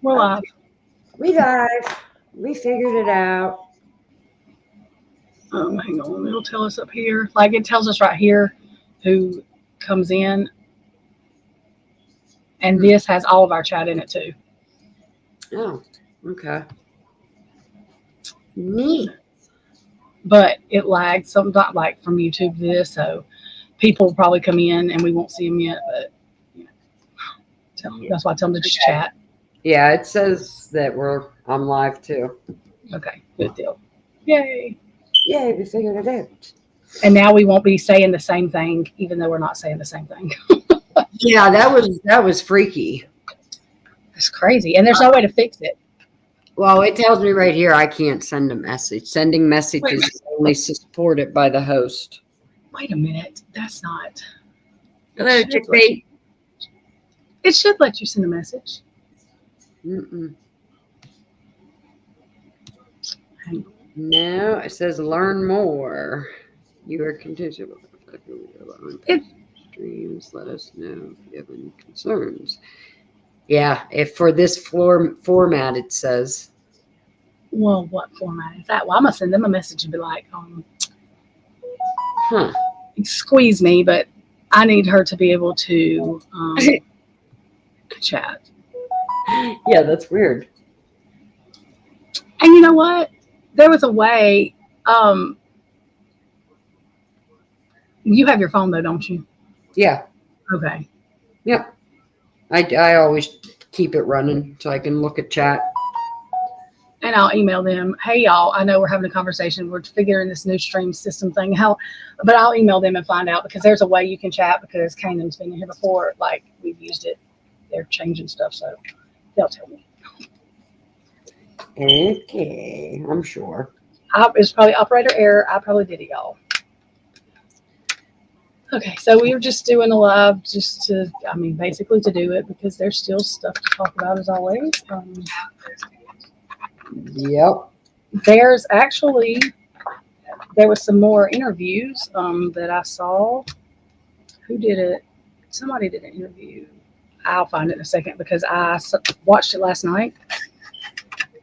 We're live. We live. We figured it out. Hang on. It'll tell us up here. Like it tells us right here who comes in. And this has all of our chat in it too. Oh, okay. Neat. But it lags sometimes, like from YouTube to this, so people will probably come in and we won't see them yet. But that's why I tell them to just chat. Yeah, it says that I'm live too. Okay, good deal. Yay! Yay, we figured it out. And now we won't be saying the same thing, even though we're not saying the same thing. Yeah, that was freaky. It's crazy, and there's no way to fix it. Well, it tells me right here I can't send a message. Sending messages is only supported by the host. Wait a minute. That's not. Hello, chickbait. It should let you send a message. Mm-mm. No, it says learn more. You are contingent with streams. Let us know if you have any concerns. Yeah, if for this format, it says. Well, what format is that? Well, I'm going to send them a message and be like, squeeze me, but I need her to be able to chat. Yeah, that's weird. And you know what? There was a way. You have your phone, though, don't you? Yeah. Okay. Yep. I always keep it running so I can look at chat. And I'll email them. Hey, y'all, I know we're having a conversation. We're figuring this new stream system thing out. But I'll email them and find out because there's a way you can chat because Kanan's been here before. Like, we've used it. They're changing stuff, so they'll tell me. Okay, I'm sure. It's probably operator error. I probably did it, y'all. Okay, so we were just doing a live basically to do it because there's still stuff to talk about as always. Yep. There was some more interviews that I saw. Who did it? Somebody did an interview. I'll find it in a second because I watched it last night.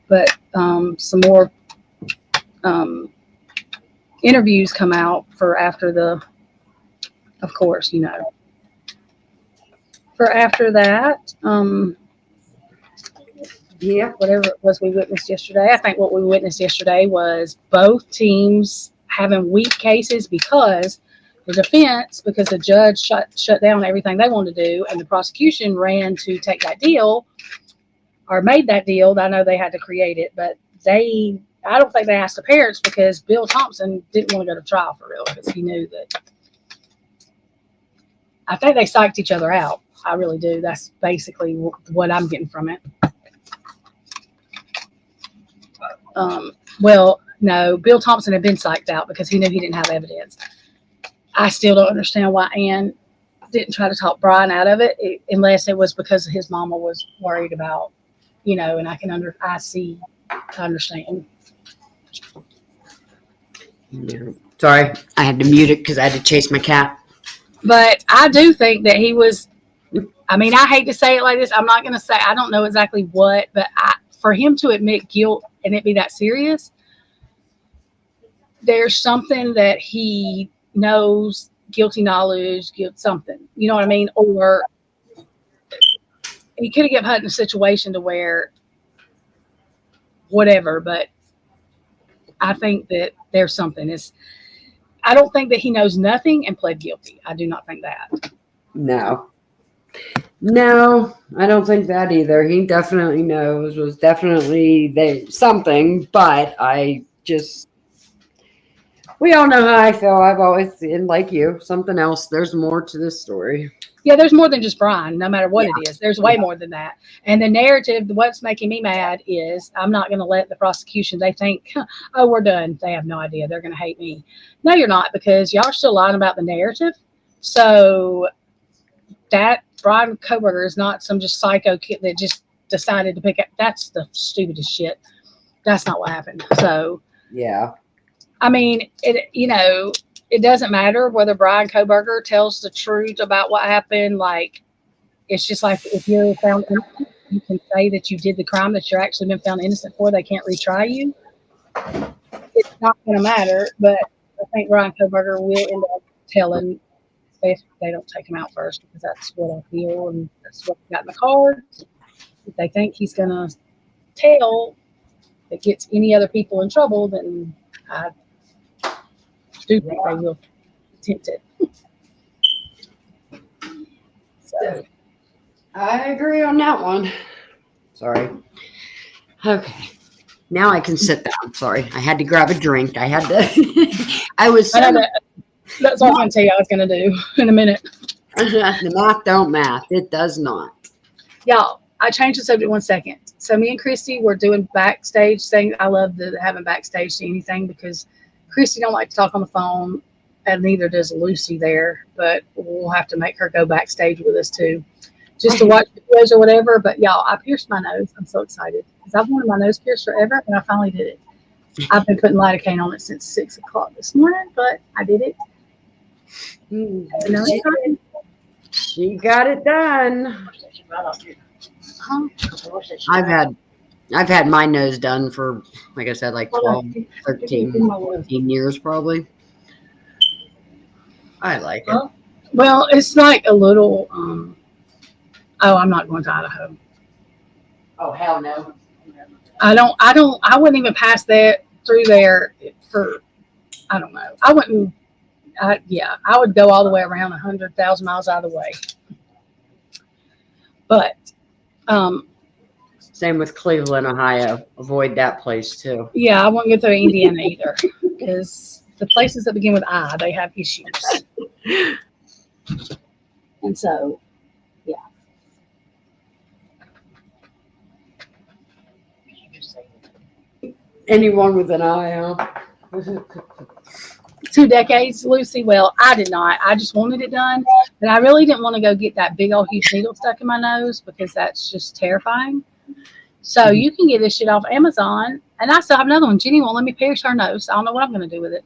But some more interviews come out for after the, of course, for after that, whatever it was we witnessed yesterday. I think what we witnessed yesterday was both teams having weak cases because the defense, because the judge shut down everything they wanted to do, and the prosecution ran to take that deal or made that deal. I know they had to create it, but I don't think they asked the parents because Bill Thompson didn't want to go to trial for real because he knew that. I think they psyched each other out. I really do. That's basically what I'm getting from it. Well, no, Bill Thompson had been psyched out because he knew he didn't have evidence. I still don't understand why Ann didn't try to talk Brian out of it unless it was because his mama was worried about, and I understand. Yeah. Sorry, I had to mute it because I had to chase my cat. But I do think that he was, I hate to say it like this. I'm not going to say, I don't know exactly what, but for him to admit guilt and it be that serious, there's something that he knows, guilty knowledge, guilt something. You know what I mean? Or he could have got put in a situation to where whatever, but I think that there's something. I don't think that he knows nothing and pled guilty. I do not think that. No, I don't think that either. He definitely knows, was definitely something, but we all know how I feel. I've always been like you, something else. There's more to this story. Yeah, there's more than just Brian, no matter what it is. There's way more than that. And the narrative, what's making me mad is I'm not going to let the prosecution, they think, oh, we're done. They have no idea. They're going to hate me. No, you're not, because y'all are still lying about the narrative. So that Brian Koberger is not some just psycho kid that just decided to pick up. That's the stupidest shit. That's not what happened. So, yeah. It doesn't matter whether Brian Koberger tells the truth about what happened. Like, it's just like if you're found you can say that you did the crime that you're actually been found innocent for. They can't retry you. It's not going to matter, but I think Ryan Koberger will end up telling if they don't take him out first, because that's what I feel and that's what got in the cards. If they think he's going to tell that gets any other people in trouble, then I do think they will attempt it. So, I agree on that one. Sorry. Okay. Now I can sit down. Sorry. I had to grab a drink. I had to. I was. I know that's what I was going to tell you I was going to do in a minute. The math don't math. It does not. Y'all, I changed the subject 1 second. So me and Christy were doing backstage thing. I love having backstage to anything because Christy don't like to talk on the phone, and neither does Lucy there. But we'll have to make her go backstage with us too, just to watch videos or whatever. But y'all, I pierced my nose. I'm so excited because I've wanted my nose pierced forever, and I finally did it. I've been putting lidocaine on it since 6 o'clock this morning, but I did it. She got it done. I've had my nose done for, like I said, like 12, 13, 14 years probably. I like it. Well, it's like a little, I'm not going to Idaho. Oh, hell no. I wouldn't even pass that through there for, I don't know. I wouldn't, I would go all the way around 100,000 miles out of the way. But, same with Cleveland, Ohio. Avoid that place too. Yeah, I won't go through Indiana either because the places that begin with I, they have issues. And so, yeah. Anyone with an eye, huh? 2 decades, Lucy. Well, I did not. I just wanted it done, but I really didn't want to go get that big old huge needle stuck in my nose because that's just terrifying. So you can get this shit off Amazon, and I still have another one. Jenny won't let me pierce her nose. I don't know what I'm going to do with it.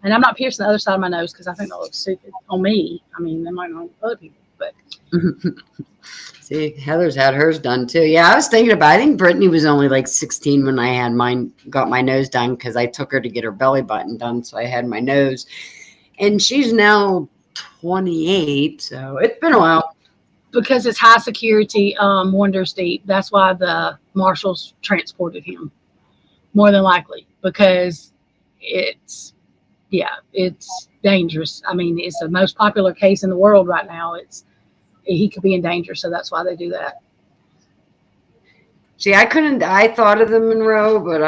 And I'm not piercing the other side of my nose because I think that looks stupid on me. I mean, they might not on other people, but. See, Heather's had hers done too. Yeah, I was thinking about it. I think Brittany was only like 16 when I had got my nose done because I took her to get her belly button done. So I had my nose, and she's now 28. So it's been a while. Because it's high security, Wonders Deep. That's why the marshals transported him, more than likely, because it's dangerous. I mean, it's the most popular case in the world right now. He could be in danger, so that's why they do that. See, I thought of the Monroe, but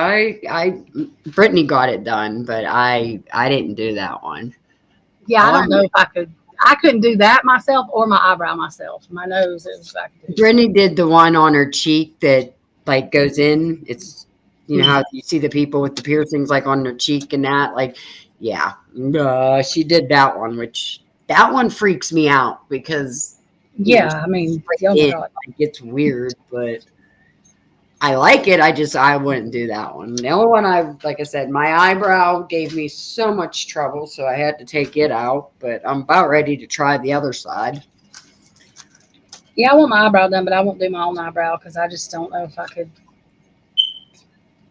Brittany got it done, but I didn't do that one. Yeah, I don't know if I could. I couldn't do that myself or my eyebrow myself. My nose is I could do. Brittany did the one on her cheek that like goes in. It's how you see the people with the piercings like on their cheek and that. Like, yeah, she did that one, which that one freaks me out because I mean, it's weird, but I like it. I wouldn't do that one. The only one like I said, my eyebrow gave me so much trouble, so I had to take it out. But I'm about ready to try the other side. Yeah, I want my eyebrow done, but I won't do my own eyebrow because I just don't know if I could.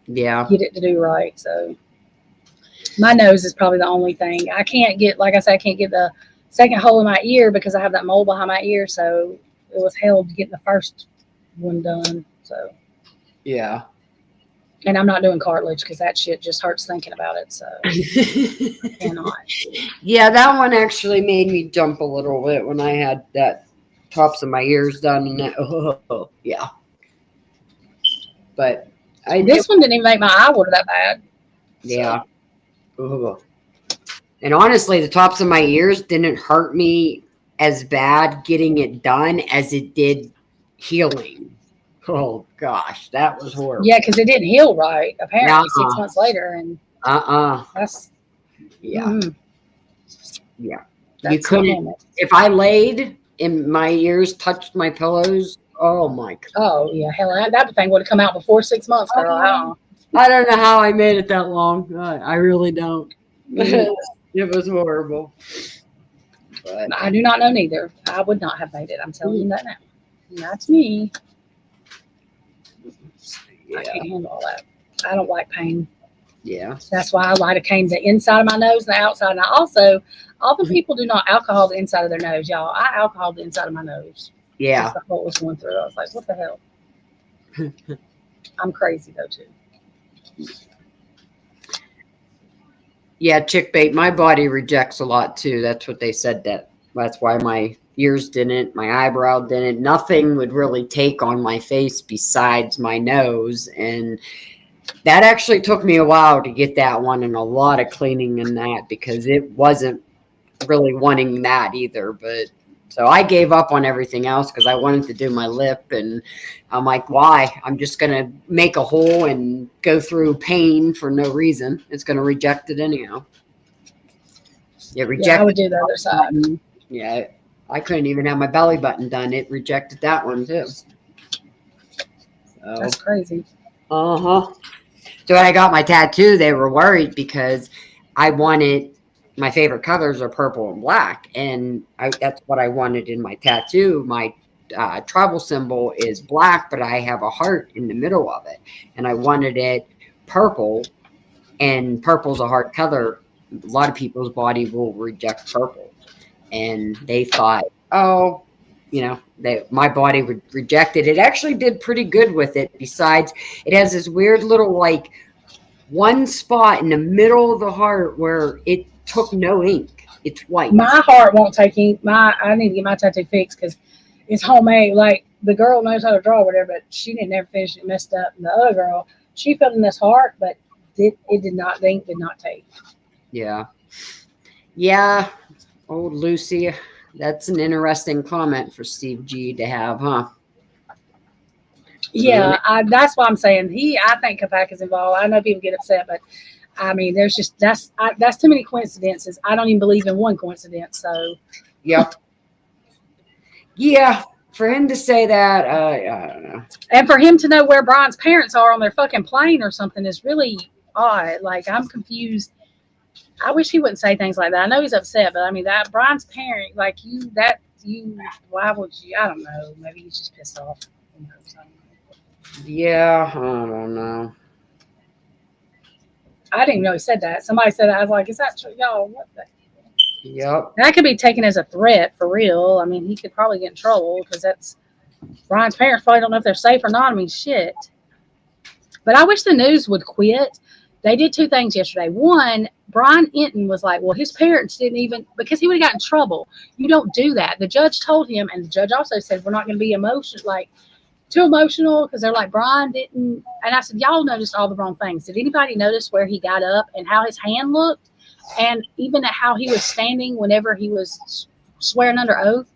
Yeah, get it to do right. So my nose is probably the only thing I can't get. Like I said, I can't get the second hole in my ear because I have that mole behind my ear. So it was held to get the first one done. So. Yeah. And I'm not doing cartilage because that shit just hurts thinking about it. So I cannot. Yeah, that one actually made me jump a little bit when I had that tops of my ears done. And yeah. But this one didn't even make my eye water that bad. Yeah. So. And honestly, the tops of my ears didn't hurt me as bad getting it done as it did healing. Oh gosh, that was horrible. Yeah, because it didn't heal right. Apparently, 6 months later, and that's yeah, yeah. That's you couldn't. If I laid and my ears touched my pillows, oh my god. Oh yeah, hell, that thing would have come out before 6 months, girl. I don't know how I made it that long. I really don't. It was horrible. But I do not know neither. I would not have made it. I'm telling you that now. That's me. I can't handle all that. I don't like pain. Yeah. That's why I lidocaine the inside of my nose, the outside. And I also, all the people do not alcohol the inside of their nose, y'all. I alcohol the inside of my nose. Yeah. That's what was going through. I was like, what the hell? I'm crazy though too. Yeah, chick bait. My body rejects a lot too. That's what they said. That's why my ears didn't, my eyebrow didn't. Nothing would really take on my face besides my nose. And that actually took me a while to get that one, and a lot of cleaning in that, because it wasn't really wanting that either. But so I gave up on everything else because I wanted to do my lip, and I'm like, why? I'm just gonna make a hole and go through pain for no reason. It's gonna reject it anyhow. It Yeah, I rejected. would do the other side. Yeah, I couldn't even have my belly button done. It rejected that one too. So, That's crazy. So when I got my tattoo, they were worried because I wanted, my favorite colors are purple and black, and that's what I wanted in my tattoo. My tribal symbol is black, but I have a heart in the middle of it, and I wanted it purple, and purple's a heart color. A lot of people's body will reject purple, and they thought, oh, my body would reject it. It actually did pretty good with it. Besides, it has this weird little like one spot in the middle of the heart where it took no ink. It's white. My heart won't take ink. I need to get my tattoo fixed because it's homemade. Like the girl knows how to draw, whatever, but she didn't ever finish it. Messed up. And the other girl, she filled in this heart, but it did not. The ink did not take. Yeah. Yeah. Old Lucy. That's an interesting comment for Steve G to have, huh? Yeah, that's why I'm saying I think Kapak is involved. I know people get upset, but I mean, there's just that's too many coincidences. I don't even believe in one coincidence. So, yep. Yeah, for him to say that, I don't know. And for him to know where Brian's parents are on their fucking plane or something is really odd. Like, I'm confused. I wish he wouldn't say things like that. I know he's upset, but I mean, that Brian's parent, like why would you? I don't know. Maybe he's just pissed off. Yeah, I don't know. I didn't even know he said that. Somebody said that. I was like, is that true? Y'all, what the? Yep. That could be taken as a threat for real. I mean, he could probably get in trouble because that's Brian's parents probably don't know if they're safe or not. I mean, shit. But I wish the news would quit. They did two things yesterday. One, Brian Enton was like, well, his parents didn't even, because he would have gotten in trouble. You don't do that. The judge told him, and the judge also said, we're not going to be too emotional, because they're like, Brian didn't. And I said, y'all noticed all the wrong things. Did anybody notice where he got up and how his hand looked? And even at how he was standing whenever he was swearing under oath?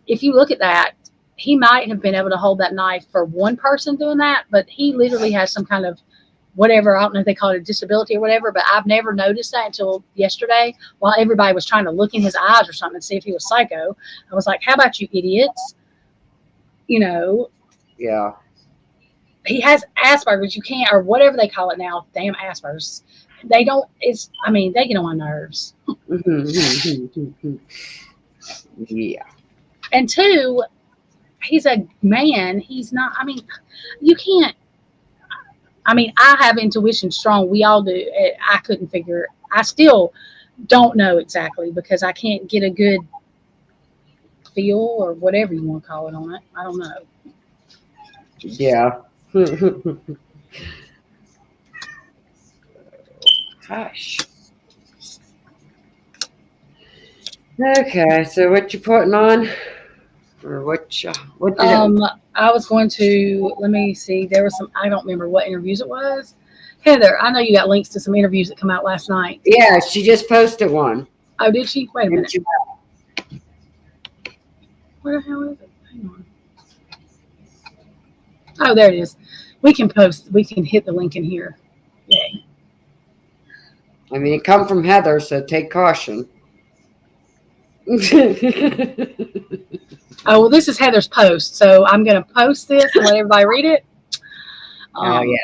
If you look at that, he might have been able to hold that knife for one person doing that, but he literally has some kind of whatever, I don't know if they call it a disability or whatever, but I've never noticed that until yesterday while everybody was trying to look in his eyes or something and see if he was psycho. I was like, how about you idiots? Yeah. He has Asperger's. You can't, or whatever they call it now, damn Asperger's. They get on my nerves. Yeah. And two, he's a man. He's not, you can't. I have intuition strong. We all do. I still don't know exactly because I can't get a good feel or whatever you want to call it on it. I don't know. Yeah. Gosh. Okay, so what you putting on? Or what did I was going to, let me see, there was some, I don't remember what interviews it was. Heather, I know you got links to some interviews that come out last night. Yeah, she just posted one. Oh, did she? Wait a minute. Where the hell is it? Hang on. Oh, there it is. We can hit the link in here. Yay. I mean, it come from Heather, so take caution. Oh, well, this is Heather's post, so I'm going to post this and let everybody read it. Oh, yeah.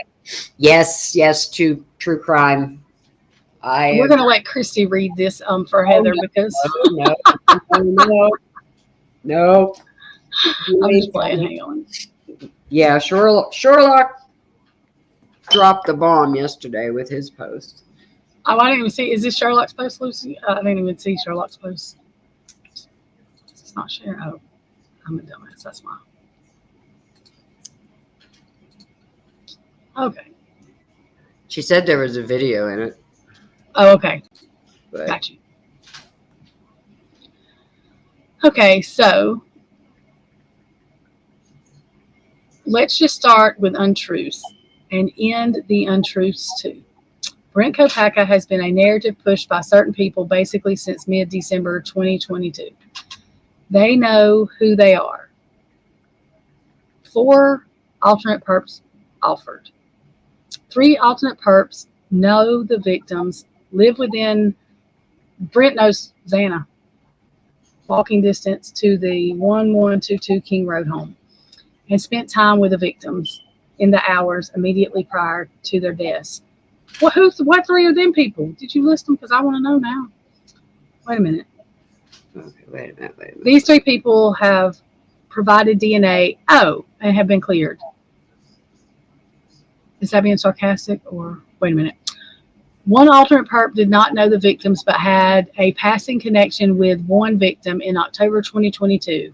Yes, to true crime. We're going to let Christy read this for Heather because... No. I'm just playing. Hang on. Yeah, Sherlock dropped the bomb yesterday with his post. Oh, I didn't even see. Is this Sherlock's post, Lucy? I didn't even see Sherlock's post. It's not share. Oh, I'm a dumbass. That's why. Okay. She said there was a video in it, Oh, okay. but Got you. Okay, so let's just start with untruths and end the untruths too. Brent Kopaka has been a narrative pushed by certain people basically since mid-December 2022. They know who they are. 4 alternate perps offered. 3 alternate perps know the victims, live within, Brent knows Xana, walking distance to the 1122 King Road home, and spent time with the victims in the hours immediately prior to their deaths. What 3 of them people? Did you list them? Because I want to know now. Wait a minute. okay, wait a minute. These 3 people have provided DNA. Oh, and have been cleared. Is that being sarcastic or wait a minute? 1 alternate perp did not know the victims but had a passing connection with 1 victim in October 2022.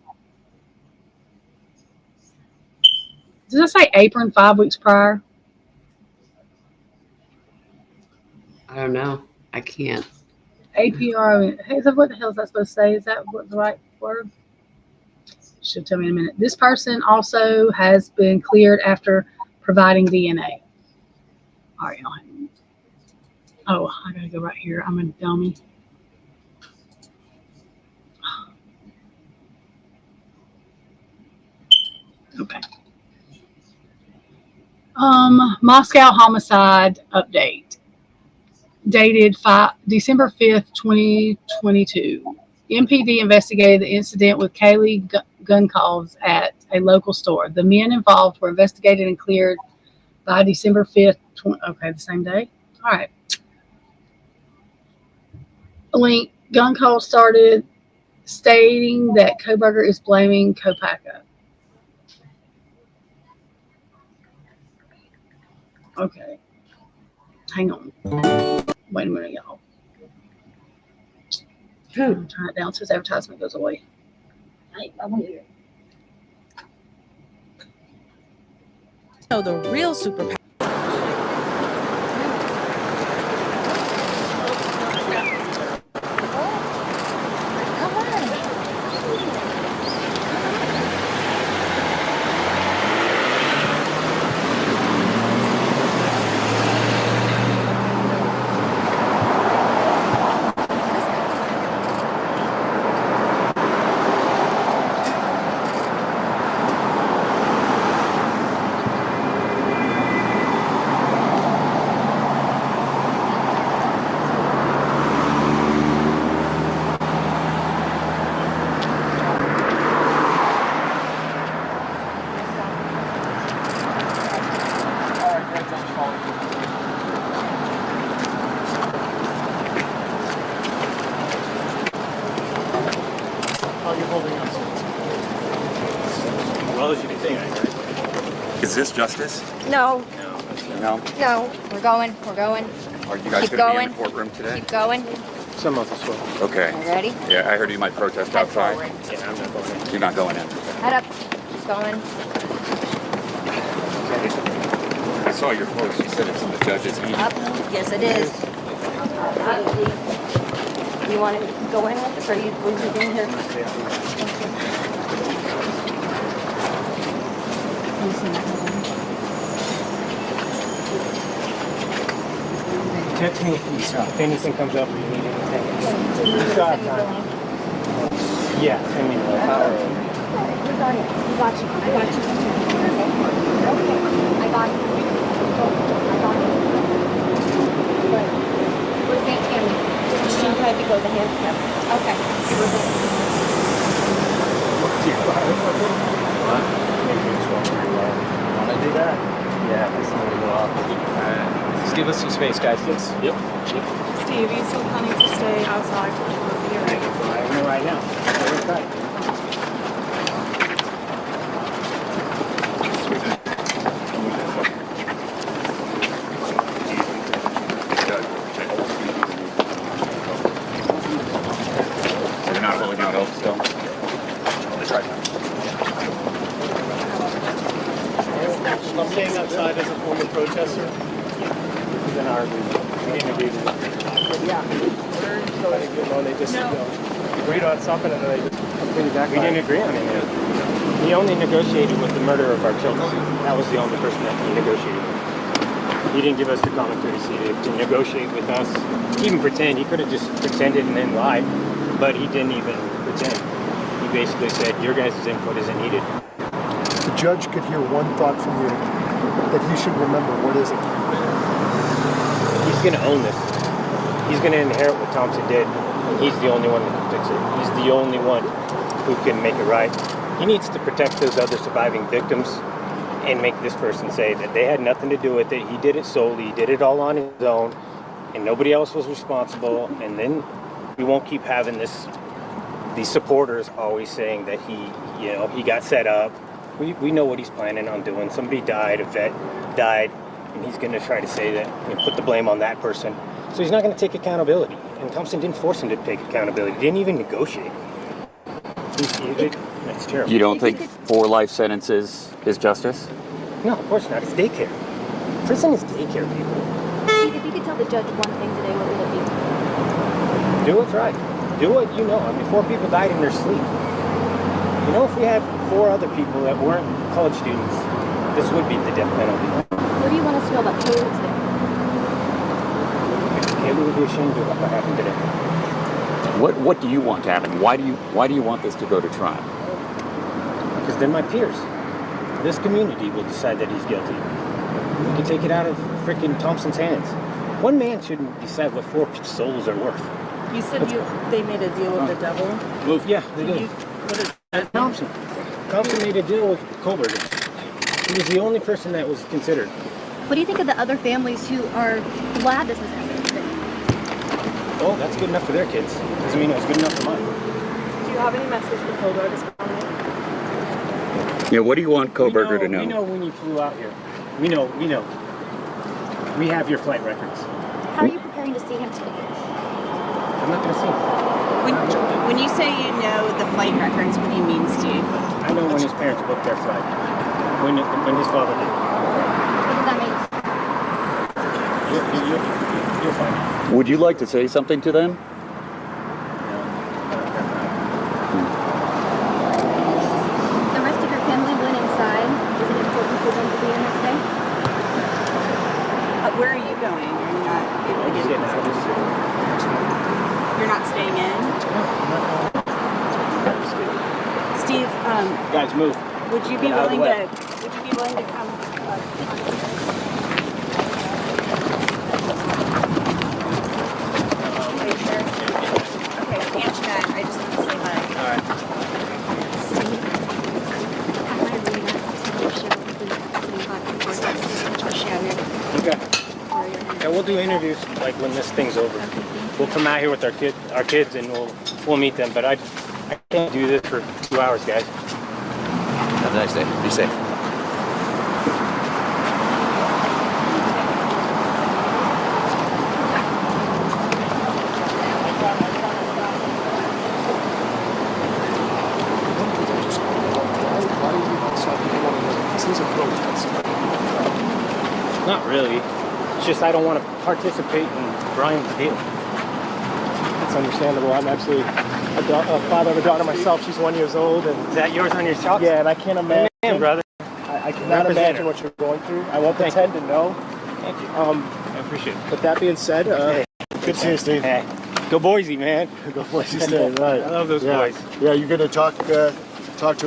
Did I say apron 5 weeks prior? I don't know. I can't. APR. Hey, what the hell is that supposed to say? Is that what the right word? She'll tell me in a minute. This person also has been cleared after providing DNA. All right, y'all. Oh, I gotta go right here. I'm a dummy. Okay. Moscow homicide update. Dated December 5th, 2022. MPD investigated the incident with Kaylee gun calls at a local store. The men involved were investigated and cleared by December 5th. Okay, the same day. All right. Link. Gun call started stating that Kohberger is blaming Kopaka. Okay. Hang on. Wait a minute, y'all. I'm turn it down so his advertisement goes away. Hey, I want to hear. So the real superpower. Well, as you can think, right? Is this justice? No, No. no, we're going. Are you guys Keep going to be in going. the courtroom today? Keep going. Some of us will. Okay. You ready? Yeah, I heard you might protest Head outside. forward. Yeah, I'm not going in. You're not going in. Head up. Keep going. I saw your post. You said it's in the judge's meeting. Up. Yes, it is. You want to go in with us, or you in here? Text me if anything comes up or you need anything. You still have time. Yeah, send me the power. I got you. Where's Aunt Tammy? She had to go to handicap. Okay. What? Maybe it's what we want to do that? Yeah, that's the way to go off. Just give us some space, guys. Yep. Steve, you still planning to stay outside for the hearing? I'm here right now. Sweet. from the protester? Then our agreement. We didn't agree to it. Yeah. No, they just agreed on something and then they just completely back. We didn't agree on anything. He only negotiated with the murderer of our children. That was the only person that he negotiated with. He didn't give us the common courtesy to negotiate with us, even pretend. He could have just pretended and then lied, but he didn't even pretend. He basically said, your guys' input isn't needed. The judge could hear one thought from you that he should remember. What is it? He's going to own this. He's going to inherit what Thompson did. He's the only one that can fix it. He's the only one who can make it right. He needs to protect those other surviving victims and make this person say that they had nothing to do with it. He did it solely. He did it all on his own, and nobody else was responsible. And then we won't keep having these supporters always saying that he got set up. We know what he's planning on doing. Somebody died, a vet died, and he's going to try to say that, put the blame on that person. So he's not going to take accountability. And Thompson didn't force him to take accountability. He didn't even negotiate. That's terrible. You don't think 4 life sentences is justice? No, of course not. It's daycare. Prison is daycare, people. If you could tell the judge one thing today, what would it be? Do what's right. Do what you know. 4 people died in their sleep. If we had 4 other people that weren't college students, this would be the death penalty. What do you want us to know about Caleb today? Caleb would be ashamed of what happened today. What do you want to happen? Why do you want this to go to trial? Because then my peers, this community will decide that he's guilty. We can take it out of freaking Thompson's hands. One man shouldn't decide what 4 souls are worth. You said they made a deal with the devil. Well, yeah, they did. Thompson made a deal with Kohlberger. He was the only person that was considered. What do you think of the other families who are glad this is happening today? Oh, that's good enough for their kids. Doesn't mean it was good enough for mine. Do you have any message for Kohlberger's family? Yeah, what do you want Kohlberger to know? We know when you flew out here. We know. We have your flight records. How are you preparing to see him today? I'm not going to see him. When you say you know the flight records, what do you mean, Steve? I know when his parents booked their flight. When his father did. What does that mean? You'll find out. Would you like to say something to them? The rest of your family went inside. Is it important for them to be in there today? Where are you going? You're not able to I'm just get getting out of this. You're not staying in? Steve, Guys, move. would you be Get out of the willing way. to come? Okay, sure. Okay, answer that. I just want to say hi. All right. Steve, at my arena, TV show, the show here. Okay. Yeah, we'll do interviews like when this thing's over. We'll come out here with our kids, and we'll meet them. But I can't do this for 2 hours, guys. Have a nice day. Be safe. Not really. It's just I don't want to participate in Brian's deal. It's understandable. I'm actually a father of a daughter myself. She's 1 year old, and Is that yours on your socks? yeah, and I can't imagine. Man, brother. I cannot Representative. imagine what you're going through. I won't Thank pretend to know. Thank you. I appreciate it. But that being said, good seeing you, Steve. Hey, go Boise, man. Go Boise State. Right. I love those Yeah. boys. Yeah, you're going to talk to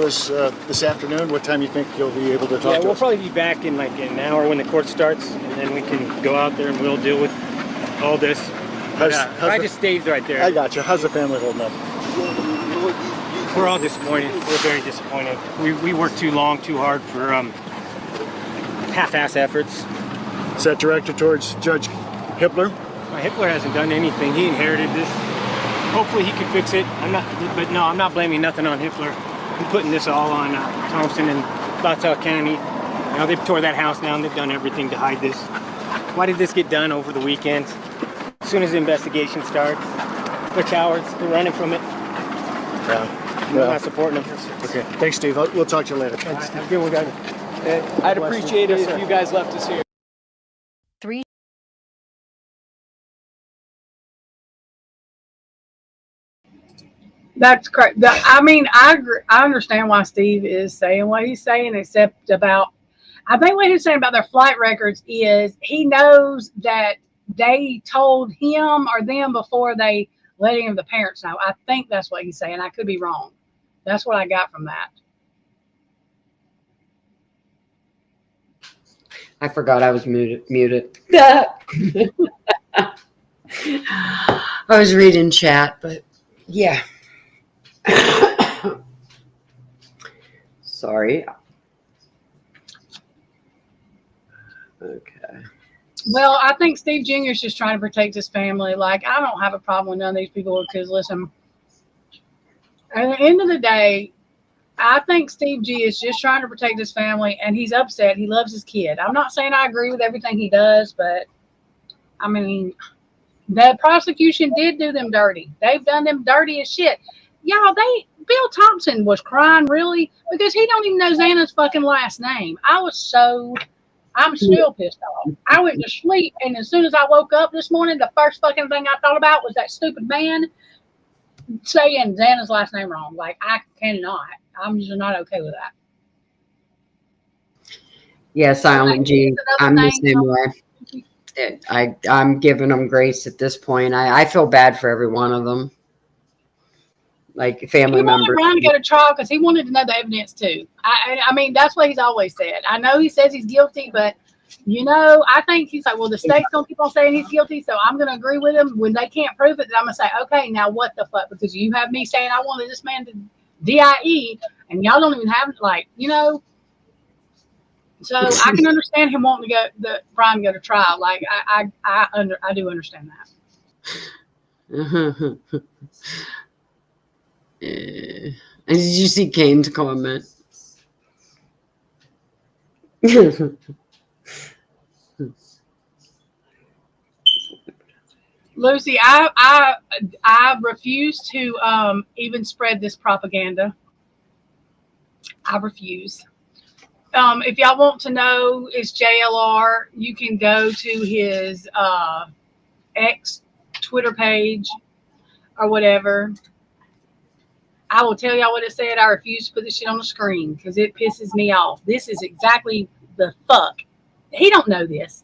us this afternoon. What time you think you'll be able to talk Yeah, to we'll us? probably be back in like an hour when the court starts, and then we can go out there and we'll deal with all this. But, if I just stayed right there. I got you. How's the family holding up? We're all disappointed. We're very disappointed. We worked too long, too hard for half-ass efforts. Is that directed towards Judge Hippler? Hitler hasn't done anything. He inherited this. Hopefully he can fix it. I'm not blaming nothing on Hitler. I'm putting this all on Thompson and Lasalle County. They've tore that house down. They've done everything to hide this. Why did this get done over the weekend? As soon as the investigation starts, they're cowards. They're running from it. Yeah. We're not supporting them. Okay. Thanks, Steve. We'll talk to you later. Have a good one, guys. I'd appreciate it if you guys left us here. That's correct. I mean, I agree. I understand why Steve is saying what he's saying, except about, I think what he's saying about their flight records is he knows that they told him or them before they let any of the parents know. I think that's what he's saying. I could be wrong. That's what I got from that. I forgot I was muted. I was reading chat, but yeah. Sorry. Okay. Well, I think Steve Jr. is just trying to protect his family. Like, I don't have a problem with none of these people because, listen, at the end of the day, I think Steve G is just trying to protect his family, and he's upset. He loves his kid. I'm not saying I agree with everything he does, but, I mean, the prosecution did do them dirty. They've done them dirty as shit. Y'all, Bill Thompson was crying, really, because he don't even know Xana's fucking last name. I'm still pissed off. I went to sleep, and as soon as I woke up this morning, the first fucking thing I thought about was that stupid man saying Xana's last name wrong. Like, I cannot. I'm just not okay with that. Yeah, Silent G. I'm the same way. I'm giving them grace at this point. I feel bad for every one of them. Like family members. He wanted Brian to go to trial because he wanted to know the evidence too. I mean, that's what he's always said. I know he says he's guilty, but I think he's like, well, the state's gonna keep on saying he's guilty, so I'm gonna agree with him. When they can't prove it, then I'm gonna say, okay, now what the fuck? Because you have me saying I wanted this man to DIE, and y'all don't even have So I can understand him wanting to Brian go to trial. Like I do understand that. And did you see Kane's comment? Lucy, I refuse to even spread this propaganda. I refuse. If y'all want to know, it's JLR. You can go to his X Twitter page or whatever. I will tell y'all what it said. I refuse to put this shit on the screen because it pisses me off. This is exactly the fuck. He don't know this.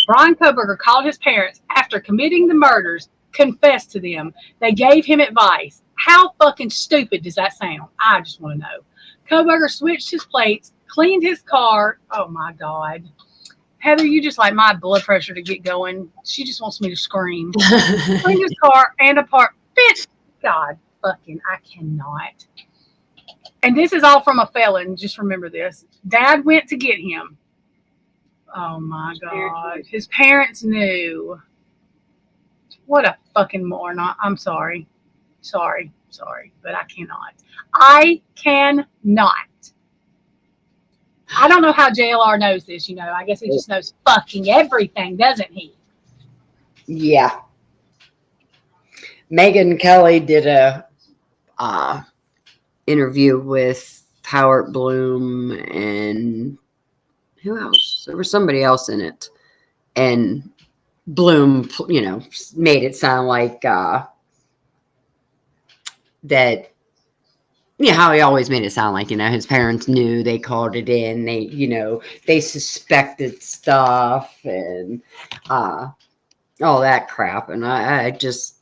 Brian Kohberger called his parents after committing the murders, confessed to them. They gave him advice. How fucking stupid does that sound? I just want to know. Kohberger switched his plates, cleaned his car. Oh my God. Heather, you just like my blood pressure to get going. She just wants me to scream. Cleaned his car and apart. Bitch, God fucking, I cannot. And this is all from a felon. Just remember this. Dad went to get him. Oh my God. His parents knew. What a fucking moron. I'm sorry. Sorry. But I cannot. I don't know how JLR knows this, I guess he just knows fucking everything, doesn't he? Yeah. Megyn Kelly did a interview with Howard Bloom and who else? There was somebody else in it. And Bloom, made it sound like that, how he always made it sound like, his parents knew, they called it in, they suspected stuff and all that crap. And I just,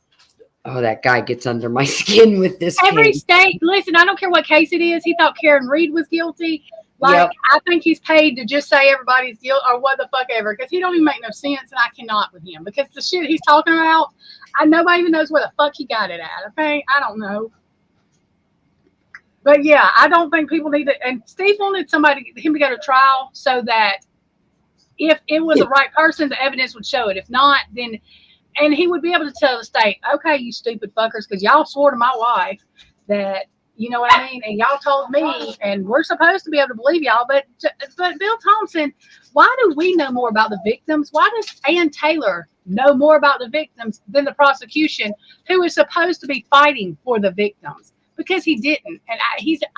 that guy gets under my skin with this Every case. state, listen, I don't care what case it is. He thought Karen Reed was guilty. I think he's paid to just say everybody's guilty or what the fuck ever, because he don't even make no sense, and I cannot with him because the shit he's talking about, nobody even knows where the fuck he got it at. Okay, I don't know, but yeah, I don't think people need to. And Steve wanted him to go to trial so that if it was the right person, the evidence would show it. If not, then, and he would be able to tell the state, okay, you stupid fuckers, because y'all swore to my wife that. You know what I mean? And y'all told me, and we're supposed to be able to believe y'all. But Bill Thompson, why do we know more about the victims? Why does Ann Taylor know more about the victims than the prosecution, who is supposed to be fighting for the victims? Because he didn't. And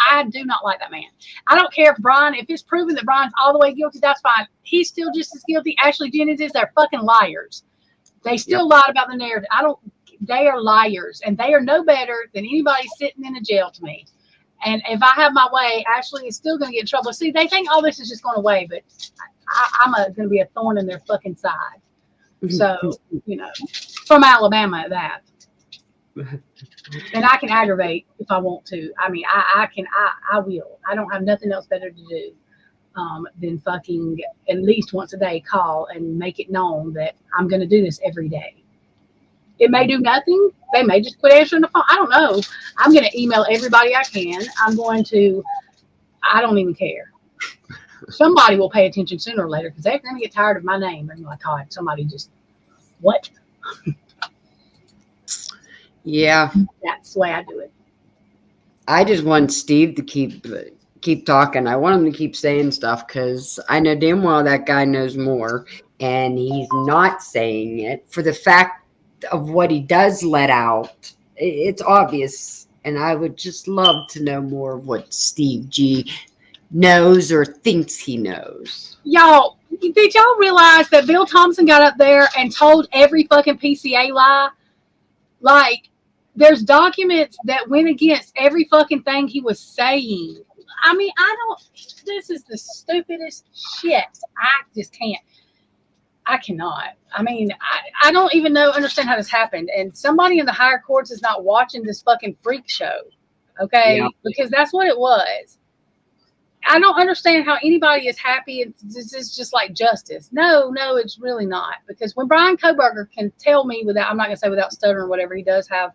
I do not like that man. I don't care if it's proven that Brian's all the way guilty, that's fine. He's still just as guilty. Ashley Jennings is. They're fucking liars. They still lied about the narrative. they are liars, and they are no better than anybody sitting in a jail to me. And if I have my way, Ashley is still going to get in trouble. See, they think all this is just going away, but I'm going to be a thorn in their fucking side. So, from Alabama at that. And I can aggravate if I want to. I mean, I will. I don't have nothing else better to do than fucking at least once a day call and make it known that I'm going to do this every day. It may do nothing. They may just quit answering the phone. I don't know. I'm going to email everybody I can. I don't even care. Somebody will pay attention sooner or later because they're going to get tired of my name. And like, God, somebody just, what? Yeah. That's the way I do it. I just want Steve to keep talking. I want him to keep saying stuff because I know damn well that guy knows more, and he's not saying it for the fact of what he does let out. It's obvious, and I would just love to know more of what Steve G knows or thinks he knows. Y'all, did y'all realize that Bill Thompson got up there and told every fucking PCA lie? Like, there's documents that went against every fucking thing he was saying. I mean, this is the stupidest shit. I just can't. I cannot. I mean, I don't even understand how this happened. And somebody in the higher courts is not watching this fucking freak show. Okay? Yeah. Because that's what it was. I don't understand how anybody is happy. This is just like justice. No, it's really not. Because when Brian Koberger can tell me I'm not going to say without stuttering or whatever, he does have,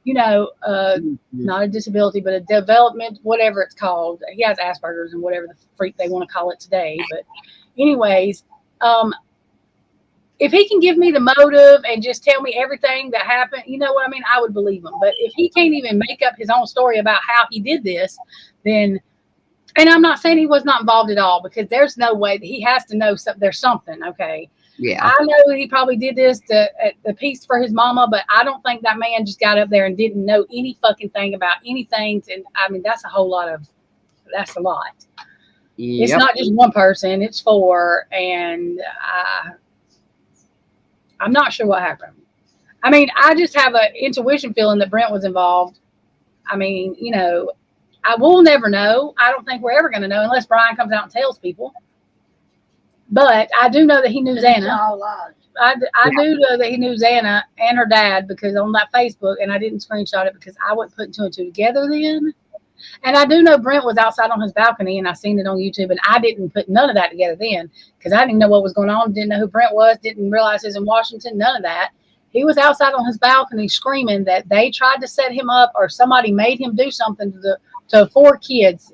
not a disability, but a development, whatever it's called. He has Asperger's and whatever the freak they want to call it today. But anyways, if he can give me the motive and just tell me everything that happened, you know what I mean? I would believe him. But if he can't even make up his own story about how he did this, then, and I'm not saying he was not involved at all, because there's no way that he has to know there's something. Okay. Yeah. I know he probably did this at the piece for his mama, but I don't think that man just got up there and didn't know any fucking thing about anything. And I mean, that's a lot. Yep. It's not just one person, it's four. And I'm not sure what happened. I mean, I just have an intuition feeling that Brent was involved. I mean, I will never know. I don't think we're ever going to know unless Brian comes out and tells people. But I do know that he knew Xana. I do know that he knew Xana and her dad, because on that Facebook, and I didn't screenshot it because I wasn't putting two and two together then. And I do know Brent was outside on his balcony, and I seen it on YouTube, and I didn't put none of that together then because I didn't know what was going on, didn't know who Brent was, didn't realize he was in Washington, none of that. He was outside on his balcony screaming that they tried to set him up or somebody made him do something to 4 kids,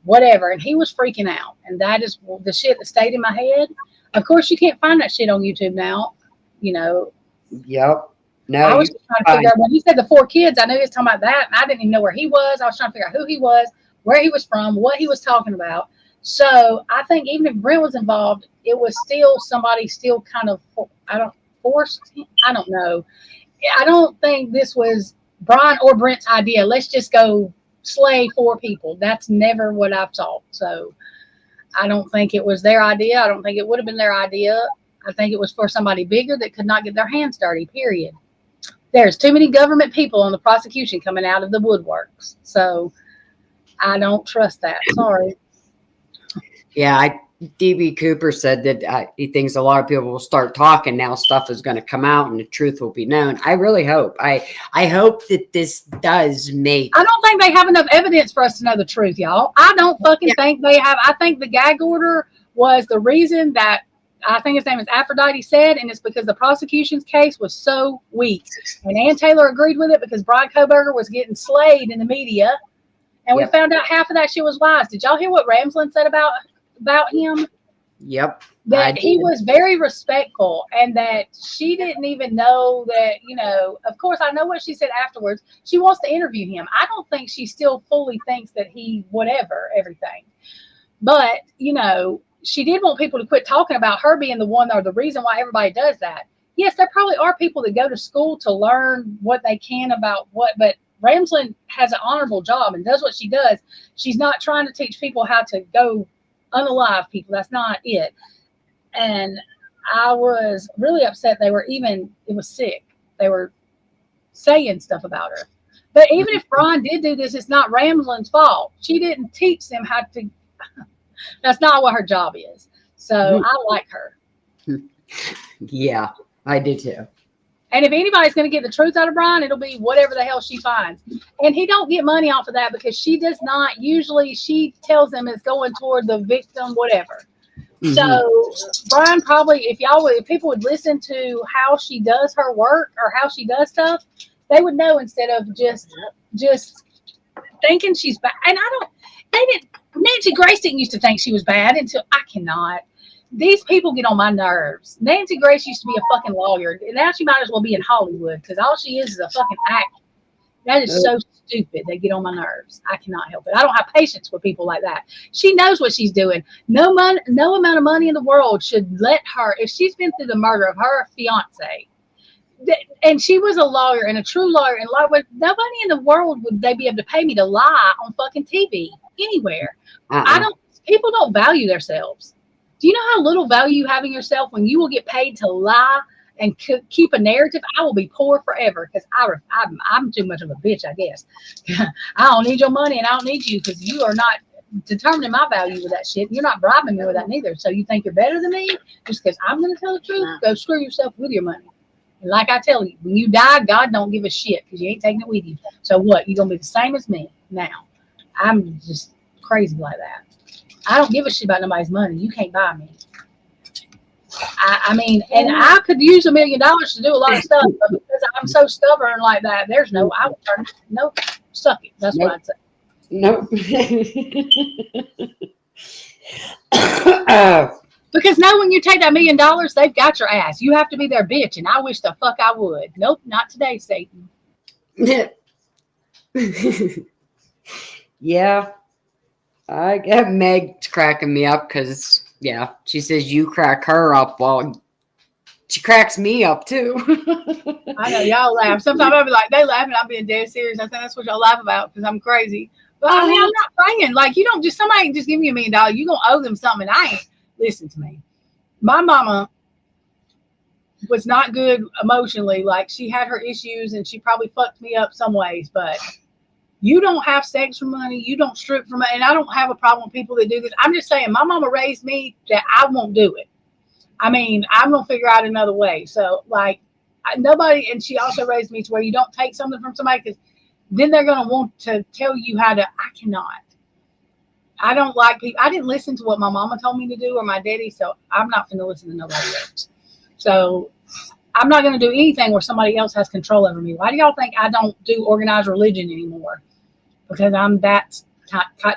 whatever. And he was freaking out. And that is the shit that stayed in my head. Of course, you can't find that shit on YouTube now, Yep. No, I was just trying to figure out when he said the 4 kids, I knew he was talking about that. And I didn't even know where he was. I was trying to figure out who he was, where he was from, what he was talking about. So I think even if Brent was involved, it was still somebody still kind of, forced. I don't know. I don't think this was Brian or Brent's idea. Let's just go slay 4 people. That's never what I've taught. So I don't think it was their idea. I don't think it would have been their idea. I think it was for somebody bigger that could not get their hands dirty, period. There's too many government people on the prosecution coming out of the woodworks. So I don't trust that. Sorry. Yeah, DB Cooper said that he thinks a lot of people will start talking now. Stuff is going to come out and the truth will be known. I really hope. I hope that this does make. I don't think they have enough evidence for us to know the truth, y'all. I don't fucking think they have. I think the gag order was the reason that I think his name is Aphrodite said, and it's because the prosecution's case was so weak. And Ann Taylor agreed with it because Brian Koberger was getting slayed in the media. And we found out half of that shit was lies. Did y'all hear what Ramsland said about him? Yep. That he was very respectful and that she didn't even know that, of course, I know what she said afterwards. She wants to interview him. I don't think she still fully thinks that he whatever, everything. But, she did want people to quit talking about her being the one or the reason why everybody does that. Yes, there probably are people that go to school to learn what they can about but Ramsland has an honorable job and does what she does. She's not trying to teach people how to go unalive people. That's not it. And I was really upset. It was sick. saying stuff about her. But even if Brian did do this, it's not Ramlin's fault. She didn't teach them how to. That's not what her job is. So I like her. Yeah, I do too. And if anybody's going to get the truth out of Brian, it'll be whatever the hell she finds. And he don't get money off of that because she does not. Usually she tells them it's going toward the victim, whatever. So Brian probably, if people would listen to how she does her work or how she does stuff, they would know instead of just thinking she's bad. And Nancy Grace didn't used to think she was bad until I cannot. These people get on my nerves. Nancy Grace used to be a fucking lawyer. Now she might as well be in Hollywood because all she is a fucking actor. That is so stupid. They get on my nerves. I cannot help it. I don't have patience with people like that. She knows what she's doing. No amount of money in the world should let her, if she's been through the murder of her fiance, and she was a lawyer and a true lawyer, and nobody in the world would they be able to pay me to lie on fucking TV anywhere. People don't value themselves. Do you know how little value you have in yourself when you will get paid to lie and keep a narrative? I will be poor forever because I'm too much of a bitch, I guess. I don't need your money and I don't need you because you are not determining my value with that shit. You're not bribing me with that neither. So you think you're better than me just because I'm going to tell the truth? Go screw yourself with your money. And like I tell you, when you die, God don't give a shit because you ain't taking it with you. So what? You're going to be the same as me now. I'm just crazy like that. I don't give a shit about nobody's money. You can't buy me. I mean, and I could use $1 million to do a lot of stuff, but because I'm so stubborn like that, I would turn, nope, suck it. That's what I'd say. Nope. Because now when you take that $1 million, they've got your ass. You have to be their bitch, and I wish the fuck I would. Nope, not today, Satan. Yeah. I get Meg's cracking me up because, she says you crack her up while she cracks me up too. I know y'all laugh. Sometimes I'll be like, they laugh and I'm being dead serious. I think that's what y'all laugh about because I'm crazy. But I mean, I'm not praying. Like, you don't just, somebody can just give me $1 million. You're going to owe them something. I ain't. Listen to me. My mama was not good emotionally. Like, she had her issues and she probably fucked me up some ways, but you don't have sex for money. You don't strip for money. And I don't have a problem with people that do this. I'm just saying, my mama raised me that I won't do it. I mean, I'm going to figure out another way. So, like, nobody, and she also raised me to where you don't take something from somebody because then they're going to want to tell you how to. I cannot. I don't like people. I didn't listen to what my mama told me to do or my daddy, so I'm not going to listen to nobody else. So, I'm not going to do anything where somebody else has control over me. Why do y'all think I don't do organized religion anymore? Because I'm that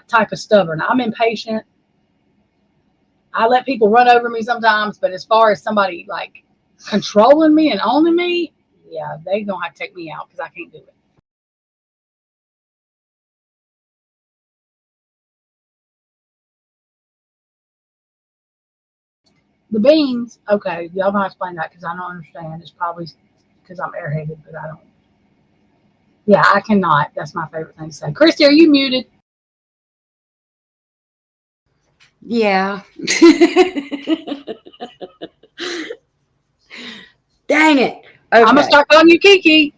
type of stubborn. I'm impatient. I let people run over me sometimes, but as far as somebody like controlling me and owning me, yeah, they gonna have to take me out because I can't do it. The beans, okay, y'all gonna explain that because I don't understand. It's probably because I'm airheaded, but I don't. Yeah, I cannot. That's my favorite thing to say. Christy, are you muted? Yeah. Dang it. Okay. I'm going to start calling you Kiki.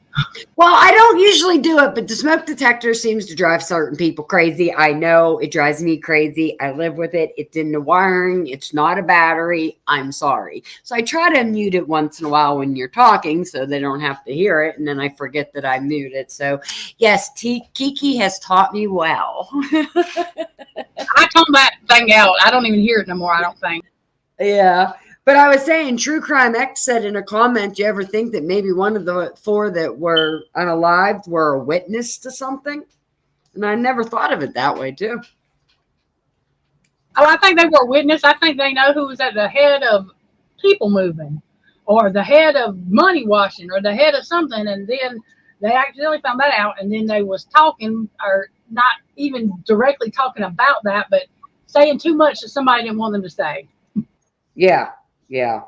Well, I don't usually do it, but the smoke detector seems to drive certain people crazy. I know it drives me crazy. I live with it. It's in the wiring. It's not a battery. I'm sorry. So I try to mute it once in a while when you're talking so they don't have to hear it. And then I forget that I mute it. So yes, Kiki has taught me well. I tone that thing out. I don't even hear it no more, I don't think. Yeah. But I was saying, True Crime X said in a comment, do you ever think that maybe one of the 4 that were unalived were a witness to something? And I never thought of it that way, too. Oh, I think they were a witness. I think they know who was at the head of people moving or the head of money washing or the head of something. And then they accidentally found that out. And then they was talking or not even directly talking about that, but saying too much that somebody didn't want them to say. Yeah. Yeah.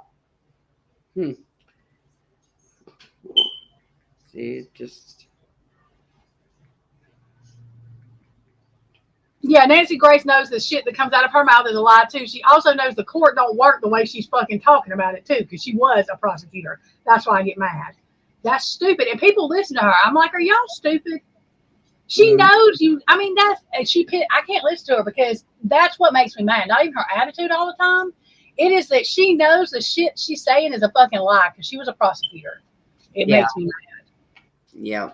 See, just. Yeah, Nancy Grace knows the shit that comes out of her mouth is a lie, too. She also knows the court don't work the way she's fucking talking about it, too, because she was a prosecutor. That's why I get mad. That's stupid. And people listen to her. I'm like, are y'all stupid? She knows you. I mean, I can't listen to her because that's what makes me mad. Not even her attitude all the time. It is that she knows the shit she's saying is a fucking lie because she was a prosecutor. It makes me mad. Yeah.